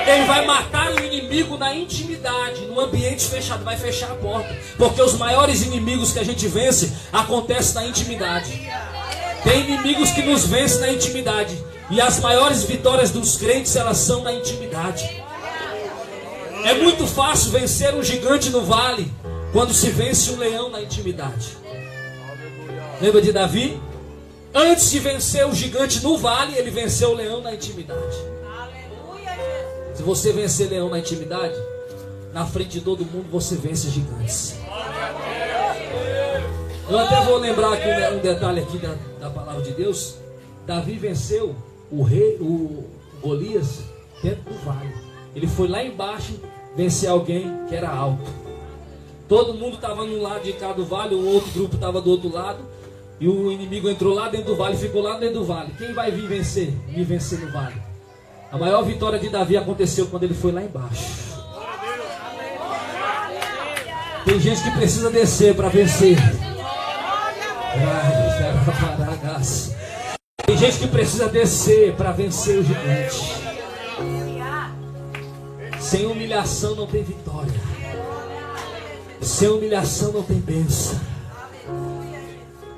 S2: Ele vai matar o inimigo na intimidade, no ambiente fechado, vai fechar a porta. Porque os maiores inimigos que a gente vence acontecem na intimidade. Tem inimigos que nos vencem na intimidade. E as maiores vitórias dos crentes, elas são na intimidade. É muito fácil vencer um gigante no vale quando se vence um leão na intimidade. Lembra de Davi? Antes de vencer o gigante no vale, ele venceu o leão na intimidade. Se você vencer leão na intimidade, na frente de todo mundo você vence gigantes. Eu até vou lembrar aqui um detalhe aqui da palavra de Deus. Davi venceu o Golias dentro do vale. Ele foi lá embaixo vencer alguém que era alto. Todo mundo estava no lado de cá do vale, o outro grupo estava do outro lado. E o inimigo entrou lá dentro do vale, ficou lá dentro do vale. Quem vai vir vencer? Me vencer no vale. A maior vitória de Davi aconteceu quando ele foi lá embaixo. Tem gente que precisa descer para vencer. Tem gente que precisa descer para vencer o gigante. Sem humilhação não tem vitória. Sem humilhação não tem bênção.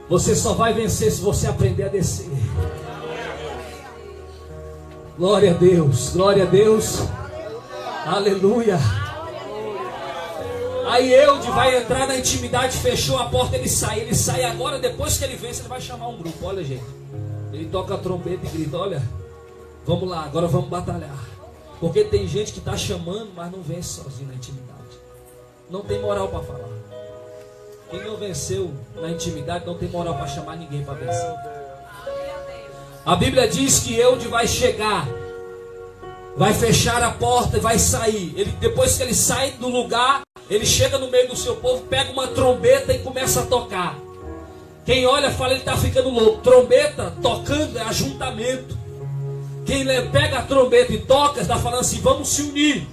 S2: Você só vai vencer se você aprender a descer. Glória a Deus, glória a Deus. Aleluia. Aí Eude vai entrar na intimidade, fechou a porta, ele sai agora, depois que ele vence, ele vai chamar um grupo. Olha, gente, ele toca a trombeta e grita: olha, vamos lá, agora vamos batalhar. Porque tem gente que está chamando, mas não vence sozinho na intimidade. Não tem moral para falar. Quem não venceu na intimidade não tem moral para chamar ninguém para vencer. A Bíblia diz que Eude vai chegar, vai fechar a porta e vai sair. Depois que ele sai do lugar, ele chega no meio do seu povo, pega uma trombeta e começa a tocar. Quem olha fala, ele está ficando louco. Trombeta tocando é ajuntamento. Quem pega a trombeta e toca, está falando assim: vamos se unir.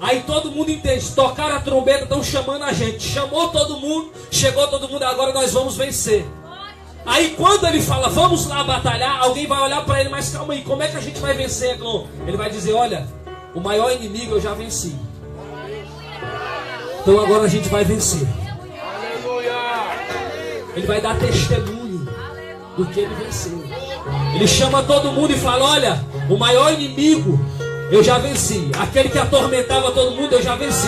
S2: Aí todo mundo entende, tocaram a trombeta, estão chamando a gente. Chamou todo mundo, chegou todo mundo, agora nós vamos vencer. Aí quando ele fala, vamos lá batalhar, alguém vai olhar para ele, mas calma aí, como é que a gente vai vencer, Eglon? Ele vai dizer: olha, o maior inimigo eu já venci. Então agora a gente vai vencer. Ele vai dar testemunho do que ele venceu. Ele chama todo mundo e fala: olha, o maior inimigo eu já venci. Aquele que atormentava todo mundo eu já venci.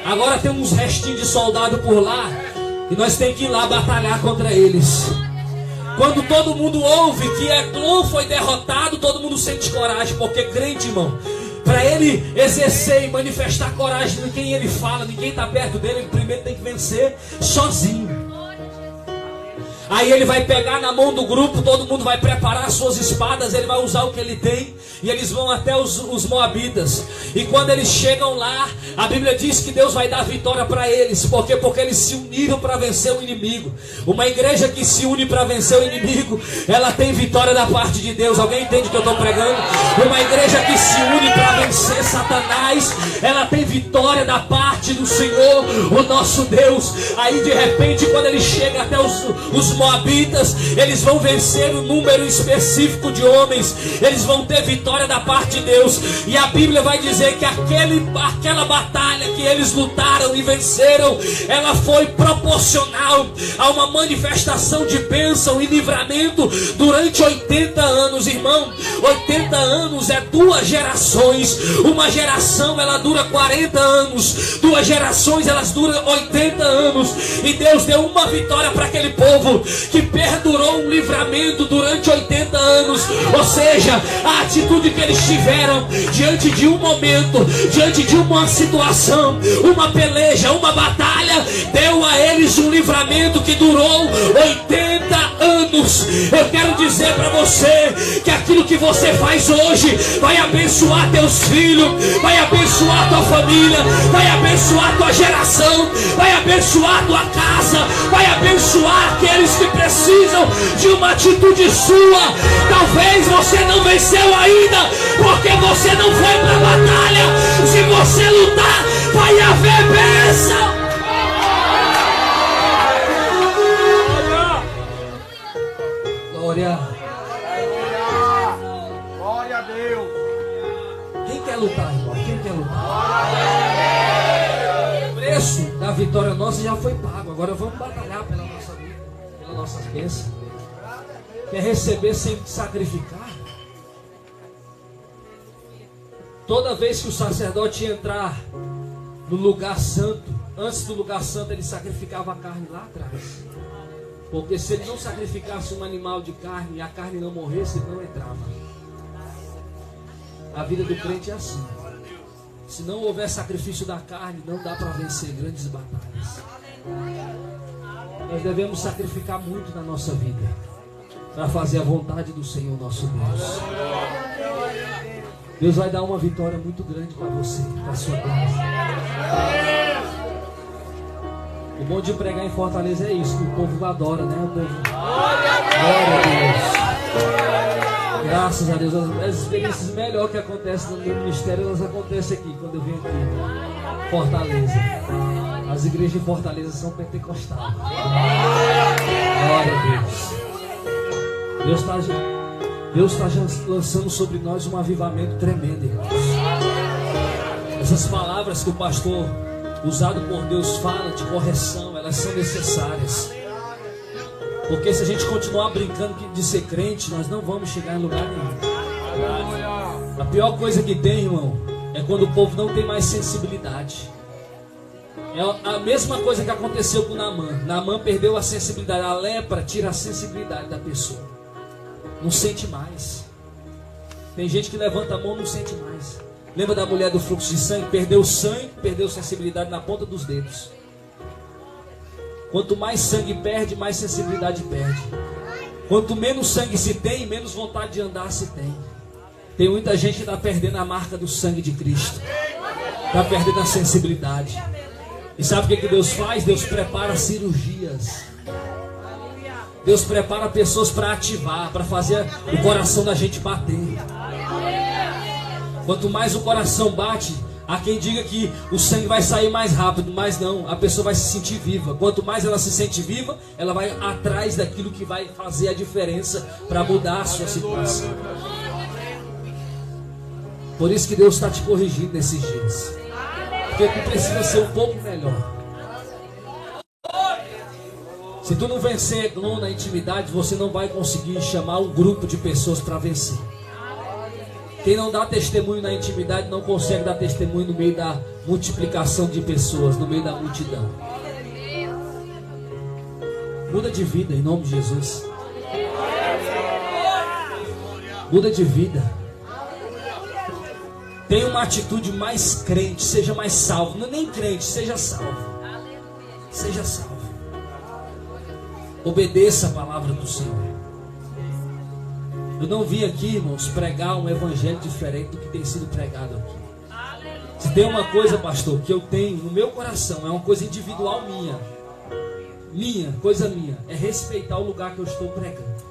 S2: Agora tem uns restinhos de soldado por lá e nós temos que ir lá batalhar contra eles. Quando todo mundo ouve que Eglon foi derrotado, todo mundo sente coragem. Porque crente, irmão, para ele exercer e manifestar coragem em quem ele fala, ninguém está perto dele, ele primeiro tem que vencer sozinho. Aí ele vai pegar na mão do grupo, todo mundo vai preparar suas espadas, ele vai usar o que ele tem, e eles vão até os moabitas. E quando eles chegam lá, a Bíblia diz que Deus vai dar vitória para eles. Por quê? Porque eles se uniram para vencer o inimigo. Uma igreja que se une para vencer o inimigo, ela tem vitória da parte de Deus. Alguém entende o que eu estou pregando? Uma igreja que se une para vencer Satanás, ela tem vitória da parte do Senhor, o nosso Deus. Aí de repente, quando ele chega até os moabitas, eles vão vencer um número específico de homens, eles vão ter vitória da parte de Deus. E a Bíblia vai dizer que aquela batalha que eles lutaram e venceram, ela foi proporcional a uma manifestação de bênção e livramento durante 80 anos, irmão. 80 anos é 2 gerações. Uma geração ela dura 40 anos, 2 gerações elas duram 80 anos. E Deus deu uma vitória para aquele povo que perdurou um livramento durante 80 anos. Ou seja, a atitude que eles tiveram diante de um momento, diante de uma situação, uma peleja, uma batalha, deu a eles um livramento que durou 80 anos. Eu quero dizer para você que aquilo que você faz hoje vai abençoar teus filhos, vai abençoar tua família, vai abençoar tua geração, vai abençoar tua casa, vai abençoar aqueles que precisam de uma atitude sua. Talvez você não venceu ainda porque você não foi para a batalha. Se você lutar, vai haver bênção. Glória.
S3: Glória a Deus.
S2: Quem quer lutar, irmão? Quem quer lutar? O preço da vitória nossa já foi pago. Agora vamos batalhar pela nossa vida, pelas nossas bênçãos. Quer receber sem sacrificar? Toda vez que o sacerdote ia entrar no lugar santo, antes do lugar santo ele sacrificava a carne lá atrás. Porque se ele não sacrificasse um animal de carne e a carne não morresse, ele não entrava. A vida do crente é assim. Se não houver sacrifício da carne, não dá para vencer grandes batalhas. Nós devemos sacrificar muito na nossa vida para fazer a vontade do Senhor nosso Deus. Deus vai dar uma vitória muito grande para você, para a sua casa. O bom de pregar em Fortaleza é isso, que o povo adora, né? O povo... Glória a Deus. Graças a Deus. As experiências melhores que acontecem no meu ministério, elas acontecem aqui, quando eu venho aqui. Fortaleza. As igrejas de Fortaleza são pentecostais. Glória a Deus. Deus está lançando sobre nós um avivamento tremendo, irmãos. Essas palavras que o pastor, usado por Deus, fala de correção, elas são necessárias. Porque se a gente continuar brincando de ser crente, nós não vamos chegar em lugar nenhum. A pior coisa que tem, irmão, é quando o povo não tem mais sensibilidade. É a mesma coisa que aconteceu com Naamã. Naamã perdeu a sensibilidade. A lepra tira a sensibilidade da pessoa. Não sente mais. Tem gente que levanta a mão e não sente mais. Lembra da mulher do fluxo de sangue? Perdeu sangue, perdeu sensibilidade na ponta dos dedos. Quanto mais sangue perde, mais sensibilidade perde. Quanto menos sangue se tem, menos vontade de andar se tem. Tem muita gente que está perdendo a marca do sangue de Cristo. Está perdendo a sensibilidade. E sabe o que Deus faz? Deus prepara cirurgias. Deus prepara pessoas para ativar, para fazer o coração da gente bater. Quanto mais o coração bate, há quem diga que o sangue vai sair mais rápido, mas não, a pessoa vai se sentir viva. Quanto mais ela se sente viva, ela vai atrás daquilo que vai fazer a diferença para mudar a sua situação. Por isso que Deus está te corrigindo nesses dias. Porque tu precisa ser um pouco melhor. Se tu não vencer na intimidade, você não vai conseguir chamar um grupo de pessoas para vencer. Quem não dá testemunho na intimidade não consegue dar testemunho no meio da multiplicação de pessoas, no meio da multidão. Muda de vida em nome de Jesus. Muda de vida. Tenha uma atitude mais crente, seja mais salvo. Não é nem crente, seja salvo. Seja salvo. Obedeça a palavra do Senhor. Eu não vim aqui, irmãos, pregar um evangelho diferente do que tem sido pregado aqui. Se tem uma coisa, pastor, que eu tenho no meu coração, é uma coisa individual minha, coisa minha, é respeitar o lugar que eu estou pregando.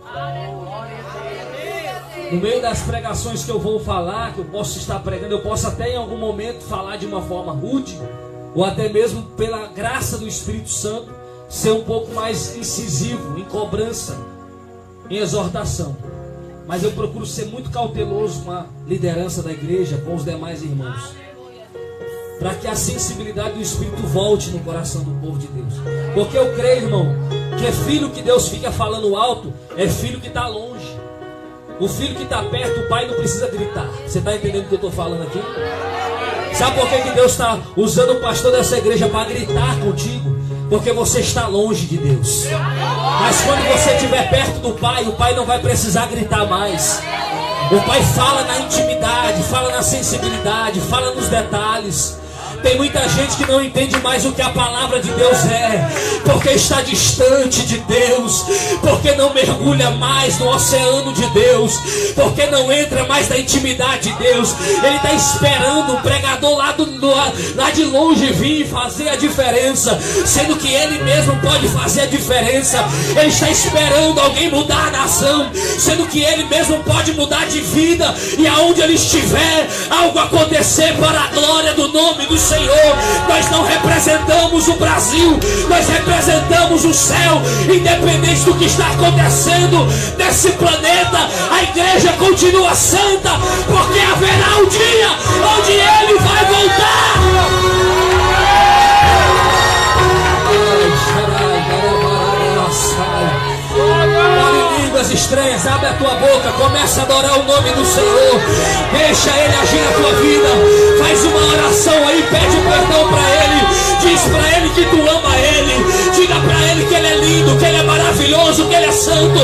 S2: No meio das pregações que eu vou falar, que eu posso estar pregando, eu posso até em algum momento falar de uma forma rude, ou até mesmo pela graça do Espírito Santo, ser um pouco mais incisivo em cobrança, em exortação. Mas eu procuro ser muito cauteloso com a liderança da igreja, com os demais irmãos, para que a sensibilidade do Espírito volte no coração do povo de Deus. Porque eu creio, irmão, que é filho que Deus fica falando alto, é filho que está longe. O filho que está perto, o pai não precisa gritar. Você está entendendo o que eu estou falando aqui? Sabe por que Deus está usando o pastor dessa igreja para gritar contigo? Porque você está longe de Deus. Mas quando você estiver perto do pai, o pai não vai precisar gritar mais. O pai fala na intimidade, fala na sensibilidade, fala nos detalhes. Tem muita gente que não entende mais o que a palavra de Deus é, porque está distante de Deus, porque não mergulha mais no oceano de Deus, porque não entra mais na intimidade de Deus. Ele está esperando um pregador lá de longe vir e fazer a diferença, sendo que ele mesmo pode fazer a diferença. Ele está esperando alguém mudar a nação, sendo que ele mesmo pode mudar de vida, e aonde ele estiver, algo acontecer para a glória do nome do Senhor. Nós não representamos o Brasil, nós representamos o céu. Independente do que está acontecendo nesse planeta, a igreja continua santa, porque haverá um dia onde ele vai voltar. Línguas estranhas, abre a tua boca, começa a adorar o nome do Senhor, deixa ele agir na tua vida, faz uma oração aí, pede perdão para ele, diz para ele que tu ama ele, diga para ele que ele é lindo, que ele é maravilhoso, que ele é santo.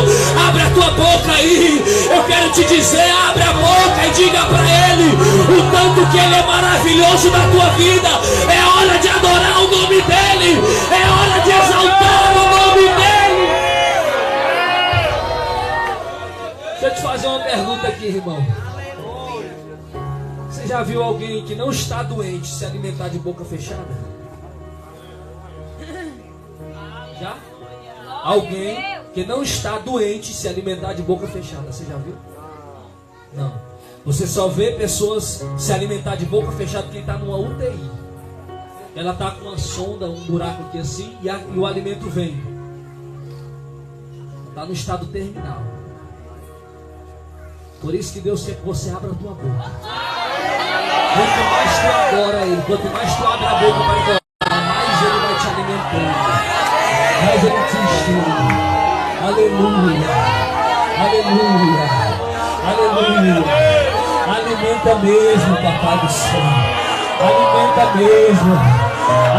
S2: Abre a tua boca aí, eu quero te dizer, abre a boca e diga para ele o tanto que ele é maravilhoso na tua vida. É hora de adorar o nome dele, é hora de exaltar o nome dele. Deixa eu te fazer uma pergunta aqui, irmão. Você já viu alguém que não está doente se alimentar de boca fechada? Já? Alguém que não está doente se alimentar de boca fechada, você já viu? Não. Você só vê pessoas se alimentar de boca fechada quem está numa UTI. Ela está com uma sonda, um buraco aqui assim, e o alimento vem. Está no estado terminal. Por isso que Deus quer que você abra a tua boca. Quanto mais tu adora Ele, quanto mais tu abre a boca para adorar, mais Ele vai te alimentando, mais Ele te instrui. Aleluia, aleluia, aleluia. Alimenta mesmo, papai do céu. Alimenta mesmo.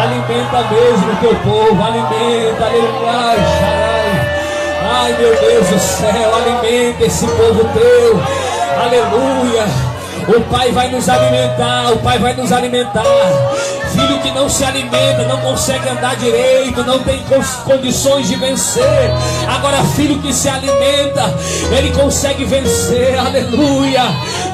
S2: Alimenta mesmo o teu povo. Alimenta, aleluia. Ai, meu Deus do céu, alimenta esse povo teu. Aleluia. O Pai vai nos alimentar, o Pai vai nos alimentar. Filho que não se alimenta, não consegue andar direito, não tem condições de vencer. Agora filho que se alimenta, ele consegue vencer. Aleluia,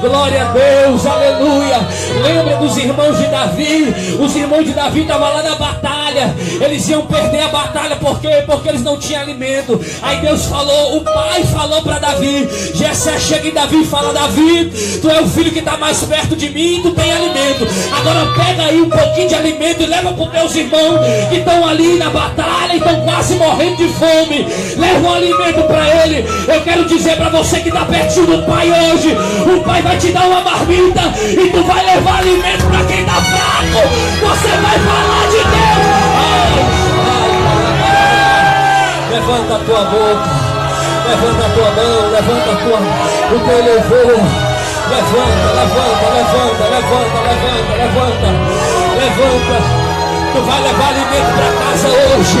S2: glória a Deus, aleluia. Lembra dos irmãos de Davi? Os irmãos de Davi estavam lá na batalha, eles iam perder a batalha, por quê? Porque eles não tinham alimento. Aí Deus falou, o pai falou para Davi, Jessé chega em Davi e fala, Davi, tu é o filho que está mais perto de mim, tu tem alimento. Agora pega aí um pouquinho de alimento e leva para os teus irmãos que estão ali na batalha e estão quase morrendo de fome. Leva um alimento para ele. Eu quero dizer para você que está pertinho do Pai hoje, o Pai vai te dar uma marmita e tu vai levar alimento para quem está fraco. Você vai falar de Deus. Levanta a tua boca, levanta a tua mão, levanta o teu louvor. Levanta, levanta, levanta, levanta, levanta, levanta, levanta. Tu vai levar alimento para casa hoje.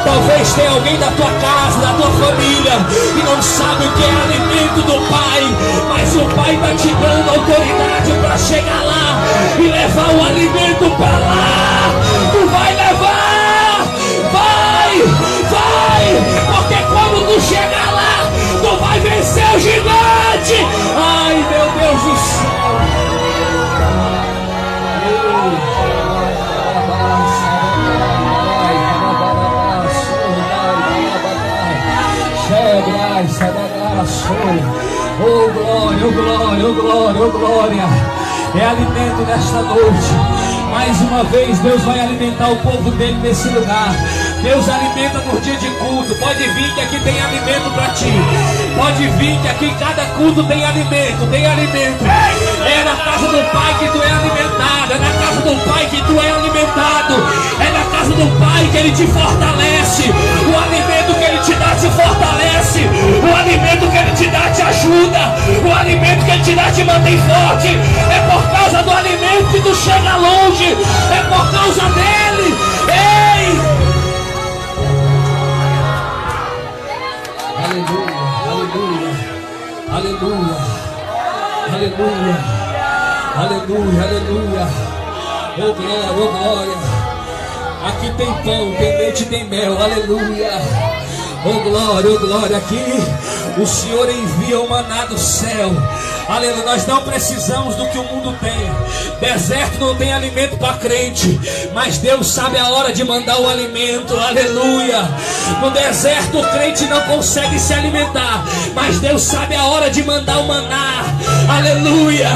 S2: Talvez tenha alguém da tua casa, da tua família, que não sabe o que é alimento do Pai, mas o Pai está te dando autoridade para chegar lá e levar o alimento para lá. Tu vai levar, vai, porque quando tu chegar lá, tu vai vencer o gigante. Ai, meu Deus do céu. Oh glória, oh glória, oh glória, oh glória. É alimento nesta noite. Mais uma vez Deus vai alimentar o povo dele nesse lugar. Deus alimenta no dia de culto. Pode vir que aqui tem alimento para ti. Pode vir que aqui cada culto tem alimento, tem alimento. É na casa do Pai que tu é alimentado. É na casa do Pai que tu é alimentado. É na casa do Pai que Ele te fortalece. O alimento que Ele te dá te fortalece. O alimento que Ele te dá te ajuda. O alimento que Ele te dá te mantém forte. É por causa do alimento que tu chega longe. É por causa dele. Ei! Aleluia, aleluia, aleluia, aleluia, aleluia, aleluia. Oh glória, oh glória. Aqui tem pão, tem leite, tem mel, aleluia. Oh glória, oh glória. Aqui o Senhor envia o maná do céu. Aleluia, nós não precisamos do que o mundo tem. Deserto não tem alimento para crente, mas Deus sabe a hora de mandar o alimento. Aleluia. No deserto o crente não consegue se alimentar, mas Deus sabe a hora de mandar o maná. Aleluia.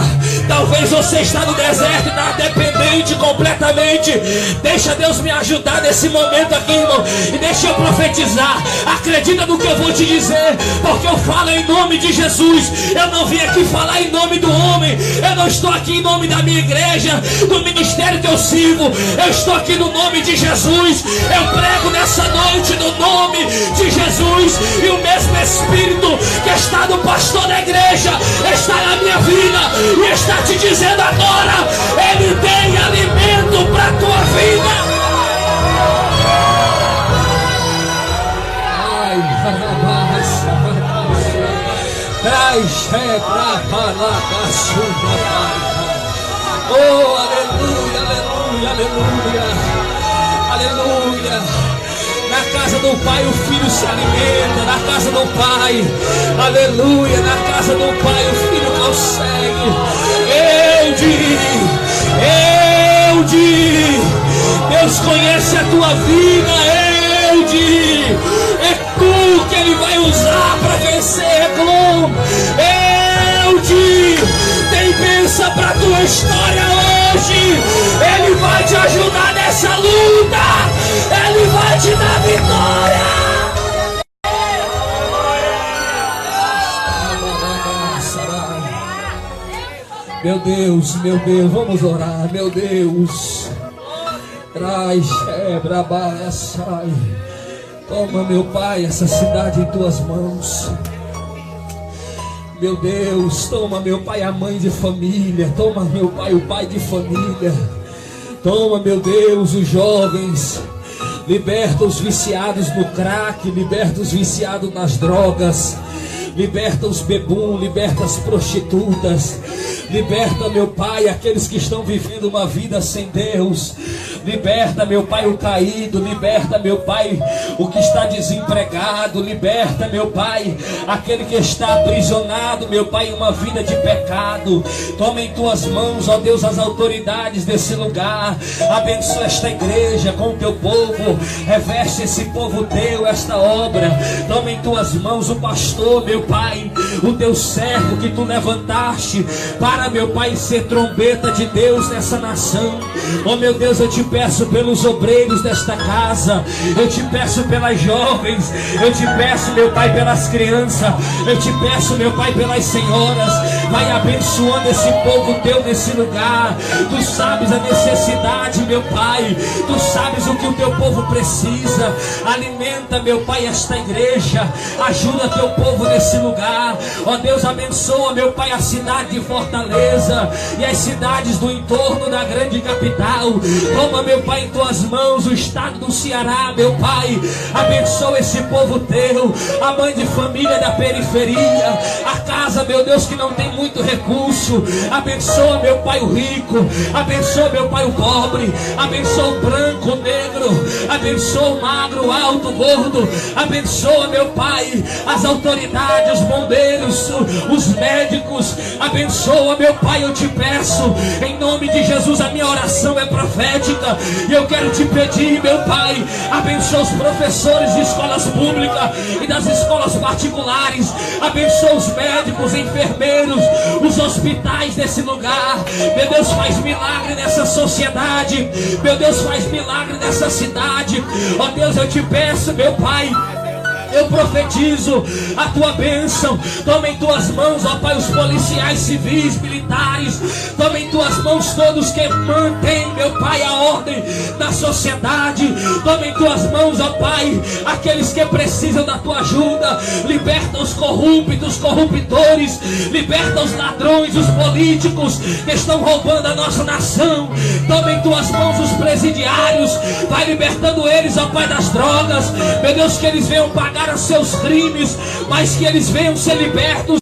S2: Talvez você está no deserto e está dependente completamente. Deixa Deus me ajudar nesse momento aqui, irmão, e deixa eu profetizar. Acredita no que eu vou te dizer, porque eu falo em nome de Jesus. Eu não vim aqui falar em nome do homem. Eu não estou aqui em nome da minha igreja, do ministério que eu sirvo. Eu estou aqui no nome de Jesus. Eu prego nessa noite no nome de Jesus. E o mesmo Espírito que está no pastor da igreja está na minha vida e está te dizendo agora: Ele tem alimento para a tua vida. Traz pra falar da sua. Oh, aleluia, aleluia, aleluia, aleluia. Na casa do Pai o Filho se alimenta. Na casa do Pai, aleluia. Na casa do Pai o Filho consegue. Eu digo, Deus conhece a tua vida. É tu que Ele vai usar para vencer, Glória. Tem bênção para tua história hoje. Ele vai te ajudar nessa luta. Ele vai te dar vitória. Meu Deus, vamos orar, meu Deus. Traz, sai. Toma, meu Pai, essa cidade em tuas mãos. Meu Deus, toma, meu Pai, a mãe de família. Toma, meu Pai, o pai de família. Toma, meu Deus, os jovens. Liberta os viciados no crack. Liberta os viciados nas drogas. Liberta os bebum, liberta as prostitutas. Liberta, meu Pai, aqueles que estão vivendo uma vida sem Deus. Liberta, meu Pai, o caído. Liberta, meu Pai, o que está desempregado. Liberta, meu Pai, aquele que está aprisionado, meu Pai, em uma vida de pecado. Toma em tuas mãos, ó Deus, as autoridades desse lugar. Abençoa esta igreja com o teu povo. Reveste esse povo teu, esta obra. Toma em tuas mãos o pastor, meu Pai, o teu servo que tu levantaste para, meu Pai, ser trombeta de Deus nessa nação. Oh, meu Deus, eu te peço pelos obreiros desta casa. Eu te peço pelas jovens. Eu te peço, meu Pai, pelas crianças. Eu te peço, meu Pai, pelas senhoras. Vai abençoando esse povo teu nesse lugar. Tu sabes a necessidade, meu Pai. Tu sabes o que o teu povo precisa. Alimenta, meu Pai, esta igreja. Ajuda teu povo nesse lugar. Ó Deus, abençoa, meu Pai, a cidade de Fortaleza e as cidades do entorno da grande capital. Toma, meu Pai, em tuas mãos o estado do Ceará, meu Pai. Abençoa esse povo teu, a mãe de família da periferia, a casa, meu Deus, que não tem muito recurso. Abençoa, meu Pai, o rico. Abençoa, meu Pai, o pobre. Abençoa o branco, o negro. Abençoa o magro, o alto, o gordo. Abençoa, meu Pai, as autoridades, os bombeiros, os médicos. Abençoa, meu Pai, eu te peço, em nome de Jesus. A minha oração é profética e eu quero te pedir, meu Pai, abençoa os professores de escolas públicas e das escolas particulares. Abençoa os médicos, enfermeiros, os hospitais desse lugar. Meu Deus, faz milagre nessa sociedade. Meu Deus, faz milagre nessa cidade. enfermidade. Ó Deus, eu te peço, meu Pai, eu profetizo a tua bênção. Toma em tuas mãos, ó Pai, os policiais civis, militares. Toma em tuas mãos todos que mantêm, meu Pai, a ordem da sociedade. Toma em tuas mãos, ó Pai, aqueles que precisam da tua ajuda. Liberta os corruptos, os corruptores. Liberta os ladrões, os políticos que estão roubando a nossa nação. Toma em tuas mãos os presidiários. Vai libertando eles, ó Pai, das drogas. Meu Deus, que eles venham pagar os seus crimes, mas que eles venham ser libertos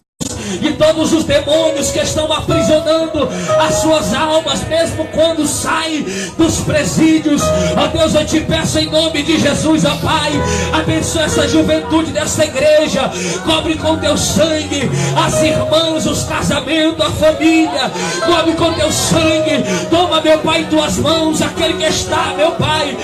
S2: de todos os demônios que estão aprisionando as suas almas, mesmo quando saem dos presídios. Ó Deus, eu te peço em nome de Jesus, ó Pai, abençoa essa juventude dessa igreja, cobre com teu sangue as irmãs, os casamentos, a família, cobre com teu sangue. Toma, meu Pai, em tuas mãos aquele que está, meu Pai,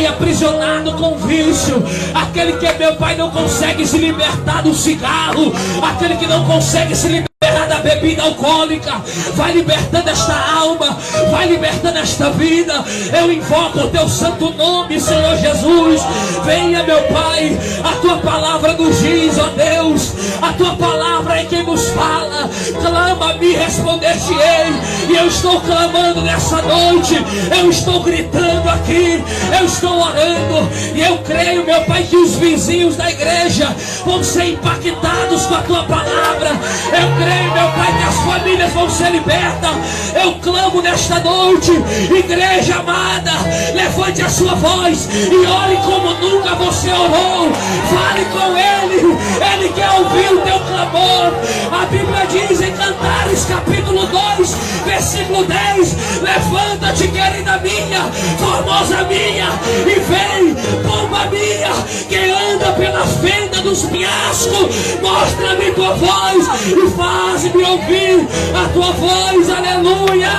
S2: aprisionado com vício, aquele que, meu Pai, não consegue se libertar do cigarro, aquele que não consegue se libertar da bebida alcoólica. Vai libertando esta alma, vai libertando esta vida. Eu invoco o teu santo nome, Senhor Jesus. Venha, meu Pai, a tua palavra nos diz, ó Deus, a tua palavra é quem nos fala. Clama-me, responder-te-ei. E eu estou clamando nessa noite, eu estou gritando aqui, eu estou orando, e eu creio, meu Pai, que os vizinhos da igreja vão ser impactados com a tua palavra. Eu creio, meu Pai, que as famílias vão ser libertas. Eu clamo nesta noite, igreja amada, levante a sua voz e ore como nunca você orou. Fale com Ele, Ele quer ouvir o teu clamor. A Bíblia diz em Cantares capítulo 2, versículo 10: levanta-te, querida minha, formosa minha, e vem, pomba minha, que anda pela fenda dos penhascos. Mostra-me tua voz e faz-me ouvir a tua voz. Aleluia.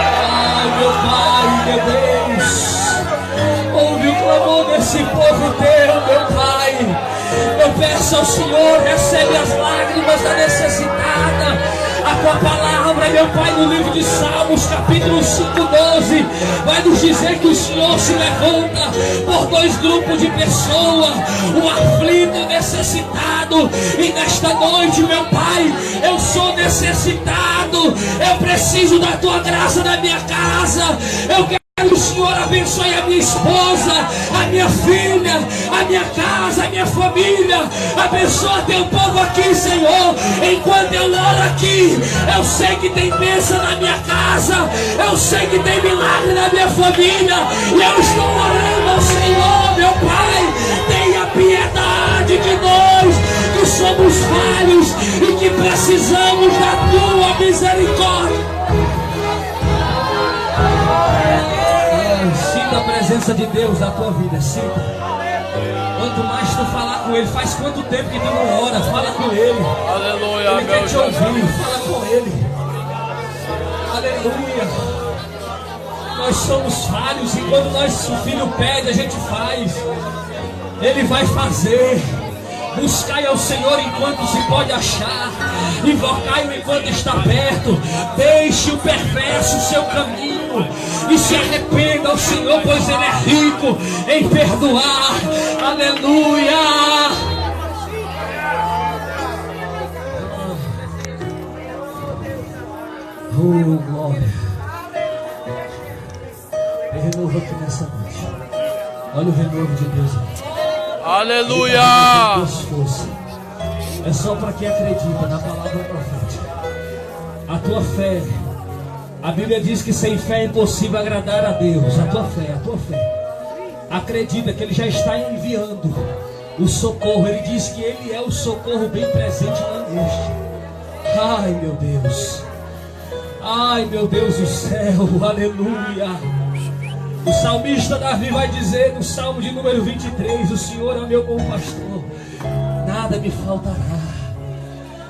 S2: Ai, meu Pai, meu Deus, ouve o clamor desse povo teu, meu Pai. Eu peço ao Senhor, recebe as lágrimas da necessitada. A tua palavra, meu Pai, no livro de Salmos, capítulo 5:12, vai nos dizer que o Senhor se levanta por dois grupos de pessoas, o aflito e o necessitado. E nesta noite, meu Pai, eu sou necessitado, eu preciso da tua graça na minha casa. Eu quero que o Senhor abençoe a minha esposa, a minha filha, a minha casa, a minha família. Abençoa teu povo aqui, Senhor. Enquanto eu oro aqui, eu sei que tem bênção na minha casa, eu sei que tem milagre na minha família. E eu estou orando ao Senhor, meu Pai, tenha piedade de nós que somos falhos e que precisamos da tua misericórdia. Sinta a presença de Deus na tua vida, sinta. Quanto mais tu falar com Ele, faz quanto tempo que tu não ora, fala com Ele.
S3: Aleluia,
S2: Ele quer te ouvir, fala com Ele. Aleluia. Nós somos falhos e quando nosso filho pede, a gente faz. Ele vai fazer. Buscai ao Senhor enquanto se pode achar, invocai-o enquanto está perto. Deixe o perverso o seu caminho e se arrependa ao Senhor, pois Ele é rico em perdoar. Aleluia. Oh, glória. Tem renovo aqui nessa noite. Olha o renovo de Deus aqui.
S3: Aleluia!
S2: É só para quem acredita na palavra profética. A tua fé, a Bíblia diz que sem fé é impossível agradar a Deus. A tua fé, acredita que Ele já está enviando o socorro. Ele diz que Ele é o socorro bem presente na angústia. Ai, meu Deus, ai, meu Deus do céu, aleluia. O salmista Davi vai dizer no Salmo de número 23: o Senhor é o meu bom pastor, nada me faltará.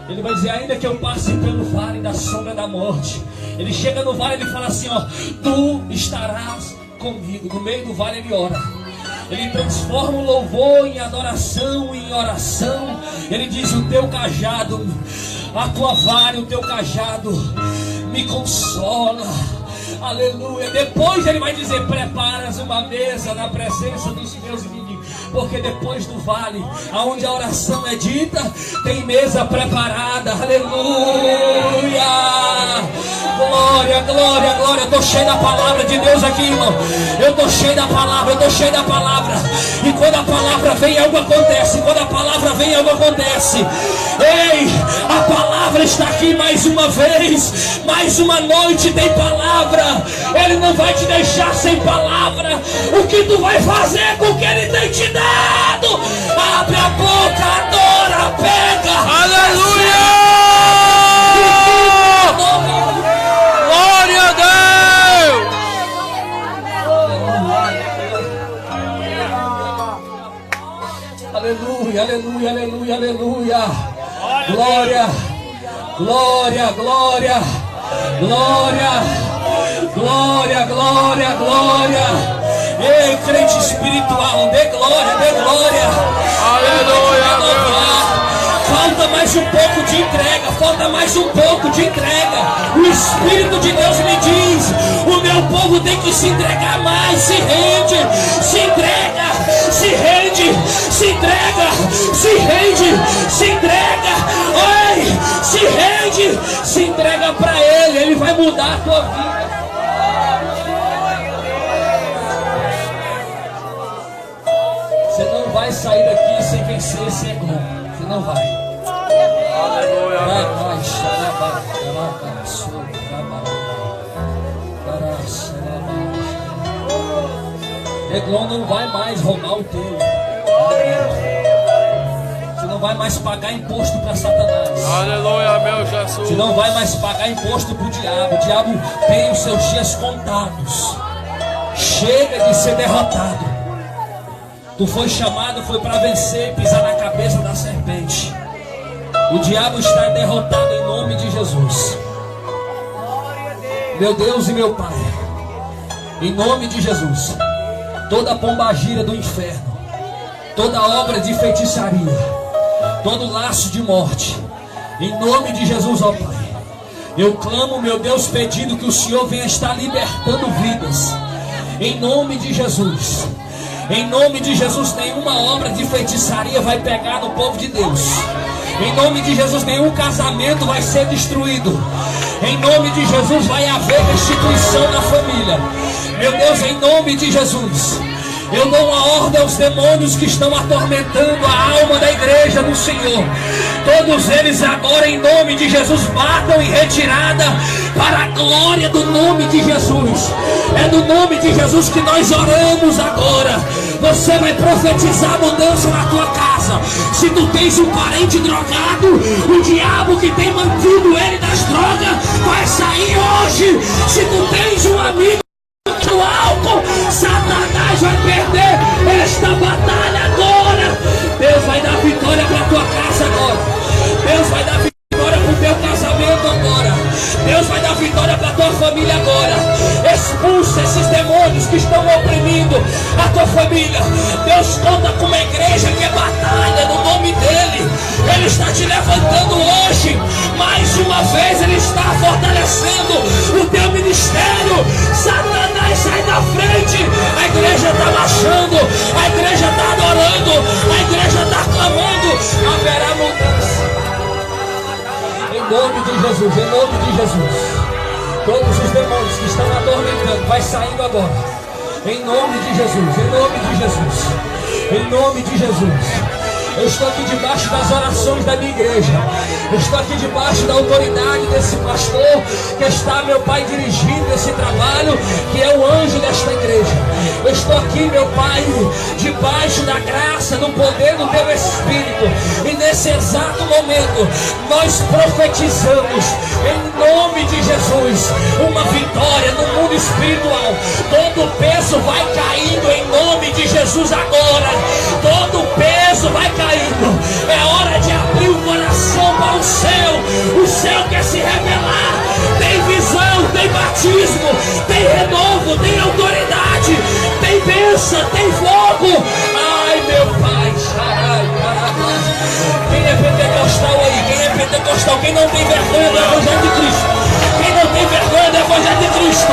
S2: Ele vai dizer: ainda que eu passe pelo vale da sombra da morte. Ele chega no vale e ele fala assim, ó: tu estarás comigo. No meio do vale ele ora. Ele transforma o louvor em adoração, em oração. Ele diz: o teu cajado, a tua vara, o teu cajado me consola. Aleluia. Depois ele vai dizer: preparas uma mesa na presença dos meus inimigos. Porque depois do vale, aonde a oração é dita, tem mesa preparada. Aleluia. Glória, glória, glória. Eu estou cheio da palavra de Deus aqui, irmão. Eu estou cheio da palavra, eu estou cheio da palavra. E quando a palavra vem, algo acontece. Quando a palavra vem, algo acontece. Ei, a palavra está aqui mais uma vez. Mais uma noite tem palavra. Ele não vai te deixar sem palavra. O que tu vai fazer com o que ele tem te dado? Abre a boca, adora, pega.
S3: Aleluia! Glória a Deus!
S2: Aleluia, aleluia, aleluia, aleluia. Glória, glória, glória, glória, glória, glória, glória. Ei, crente espiritual, dê glória, dê glória.
S3: Aleluia,
S2: falta mais um pouco de entrega, falta mais um pouco de entrega. O Espírito de Deus me diz: o meu povo tem que se entregar mais. Se rende, se entrega, se rende, se entrega, se rende, se entrega. Oi, se rende, se entrega para Ele. Ele vai mudar a tua vida. Você não vai sair daqui sem vencer esse ego. Você não vai. Eglon não vai mais roubar o teu. Você não vai mais pagar imposto para Satanás.
S3: Aleluia, meu Jesus.
S2: Você não vai mais pagar imposto para o diabo. O diabo tem os seus dias contados. Chega de ser derrotado. Tu foi chamado, foi para vencer, pisar na cabeça da serpente. O diabo está derrotado em nome de Jesus. Meu Deus e meu Pai, em nome de Jesus, toda pombagira do inferno, toda obra de feitiçaria, todo laço de morte, em nome de Jesus, ó Pai, eu clamo, meu Deus, pedindo que o Senhor venha estar libertando vidas, em nome de Jesus. Em nome de Jesus, nenhuma obra de feitiçaria vai pegar no povo de Deus. Em nome de Jesus, nenhum casamento vai ser destruído. Em nome de Jesus, vai haver restituição na família. Meu Deus, em nome de Jesus, eu dou uma ordem aos demônios que estão atormentando a alma da igreja do Senhor. Todos eles agora, em nome de Jesus, batam em retirada para a glória do nome de Jesus. É no nome de Jesus que nós oramos agora. Você vai profetizar mudança na tua casa. Se tu tens um parente drogado, o diabo que tem mantido ele das drogas vai sair hoje. Se tu tens um amigo do álcool, Satanás vai perder esta batalha agora. Deus vai dar vitória para tua casa agora. Deus vai dar vitória para o teu casamento agora. Deus vai dar vitória para a tua família agora. Expulsa esses demônios que estão oprimindo a tua família. Deus conta com uma igreja que é batalha no nome dEle. Ele está te levantando hoje. Mais uma vez Ele está fortalecendo o teu ministério. Satanás, sai da frente. A igreja está marchando, a igreja está adorando, a igreja está clamando. Haverá mudança. Em nome de Jesus, em nome de Jesus. Todos os demônios que estão atormentando, vai saindo agora. Em nome de Jesus, em nome de Jesus, em nome de Jesus. Eu estou aqui debaixo das orações da minha igreja. Eu estou aqui debaixo da autoridade desse pastor que está, meu Pai, dirigindo esse trabalho, que é o anjo desta igreja. Eu estou aqui, meu Pai, debaixo da graça, do poder do teu Espírito. E nesse exato momento, nós profetizamos, em nome de Jesus, uma vitória no mundo espiritual. Todo peso vai caindo em nome de Jesus agora. Todo peso vai caindo. É hora de abrir o coração para o céu. O céu quer se revelar. Tem visão, tem batismo, tem renovo, tem autoridade, tem bênção, tem fogo. Ai, meu Pai, quem é pentecostal aí? Quem é pentecostal? Quem não tem vergonha do Evangelho de Cristo? Quem não tem vergonha do Evangelho de Cristo?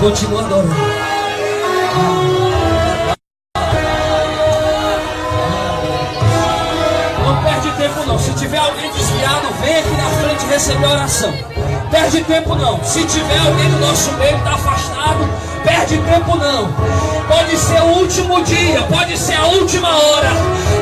S2: Continua adorando. Não perde tempo não. Se tiver alguém desviado, vem aqui na frente receber a oração. Perde tempo não. Se tiver alguém do nosso meio que está afastado, perde tempo não. Pode ser o último dia, pode ser a última hora.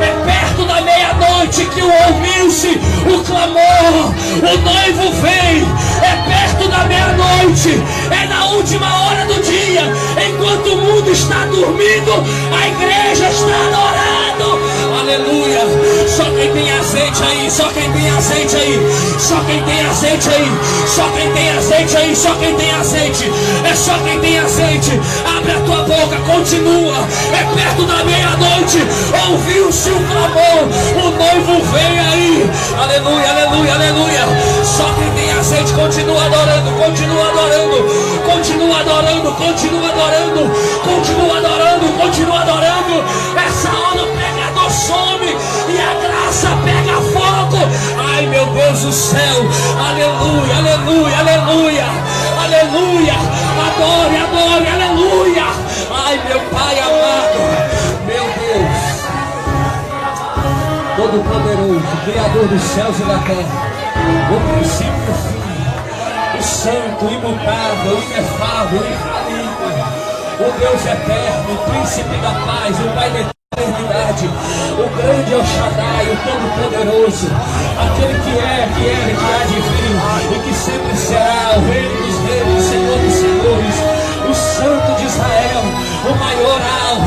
S2: É perto da meia-noite que ouviu-se o clamor. O noivo vem. É perto da meia-noite. É na última hora do dia. Enquanto o mundo está dormindo, a igreja está adorando. Aleluia. Só quem tem azeite aí, só quem tem azeite aí, só quem tem azeite aí, só quem tem azeite aí, só quem tem azeite. É só quem tem azeite. Abre a tua boca, continua. É perto da meia-noite. Ouviu-se o clamor. O noivo vem aí. Aleluia, aleluia, aleluia. Só quem tem azeite continua adorando, continua adorando, continua adorando, continua adorando, continua adorando, continua adorando. Essa hora o pregador some e a graça pega fogo. Ai, meu Deus do céu. Aleluia, aleluia, aleluia, aleluia. Adore, adore, aleluia. Ai, meu Pai amado, meu Deus Todo-Poderoso, Criador dos céus e da terra, o princípio e o fim, o santo, imutável, inefável, infalível, o Deus eterno, o príncipe da paz, o Pai da eternidade, o grande El Shaddai, o Todo-Poderoso, aquele que é, que era, que há de vir e que sempre será, o Rei dos reis, o Senhor dos senhores, o Santo de Israel, o maioral,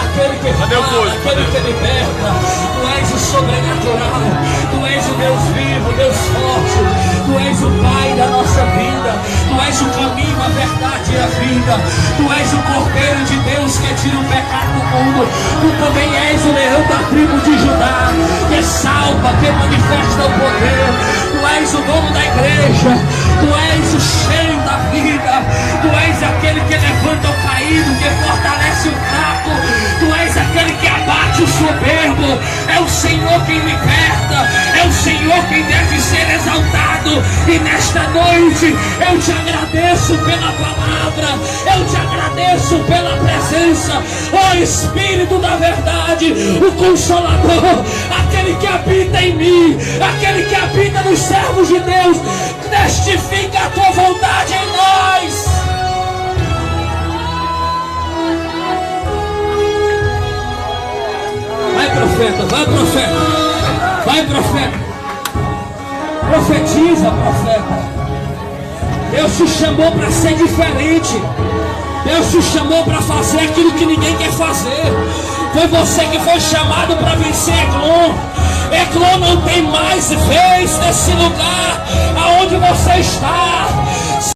S2: aquele que fala, aquele que liberta. Tu és o sobrenatural, tu és o Deus vivo, Deus forte, tu és o Pai da nossa vida, tu és o caminho, a verdade e a vida, tu és o Cordeiro de Deus que tira o pecado do mundo, tu também és o leão da tribo de Judá, que salva, que manifesta o poder, tu és o dono da igreja, tu és o cheio da vida, tu és aquele que levanta o caído, que fortalece o fraco, tu és aquele que abate o soberbo, é o Senhor quem liberta, é o Senhor quem deve ser exaltado. E nesta noite eu te agradeço pela palavra, eu te agradeço pela presença, ó Espírito da verdade, o Consolador, aquele que habita em mim, aquele que habita nos servos de Deus, testifica a tua vontade em nós. Vai, profeta, vai, profeta, vai, profeta, profetiza, profeta. Deus te chamou para ser diferente, Deus te chamou para fazer aquilo que ninguém quer fazer. Foi você que foi chamado para vencer Eglon. Eglon não tem mais vez nesse lugar aonde você está.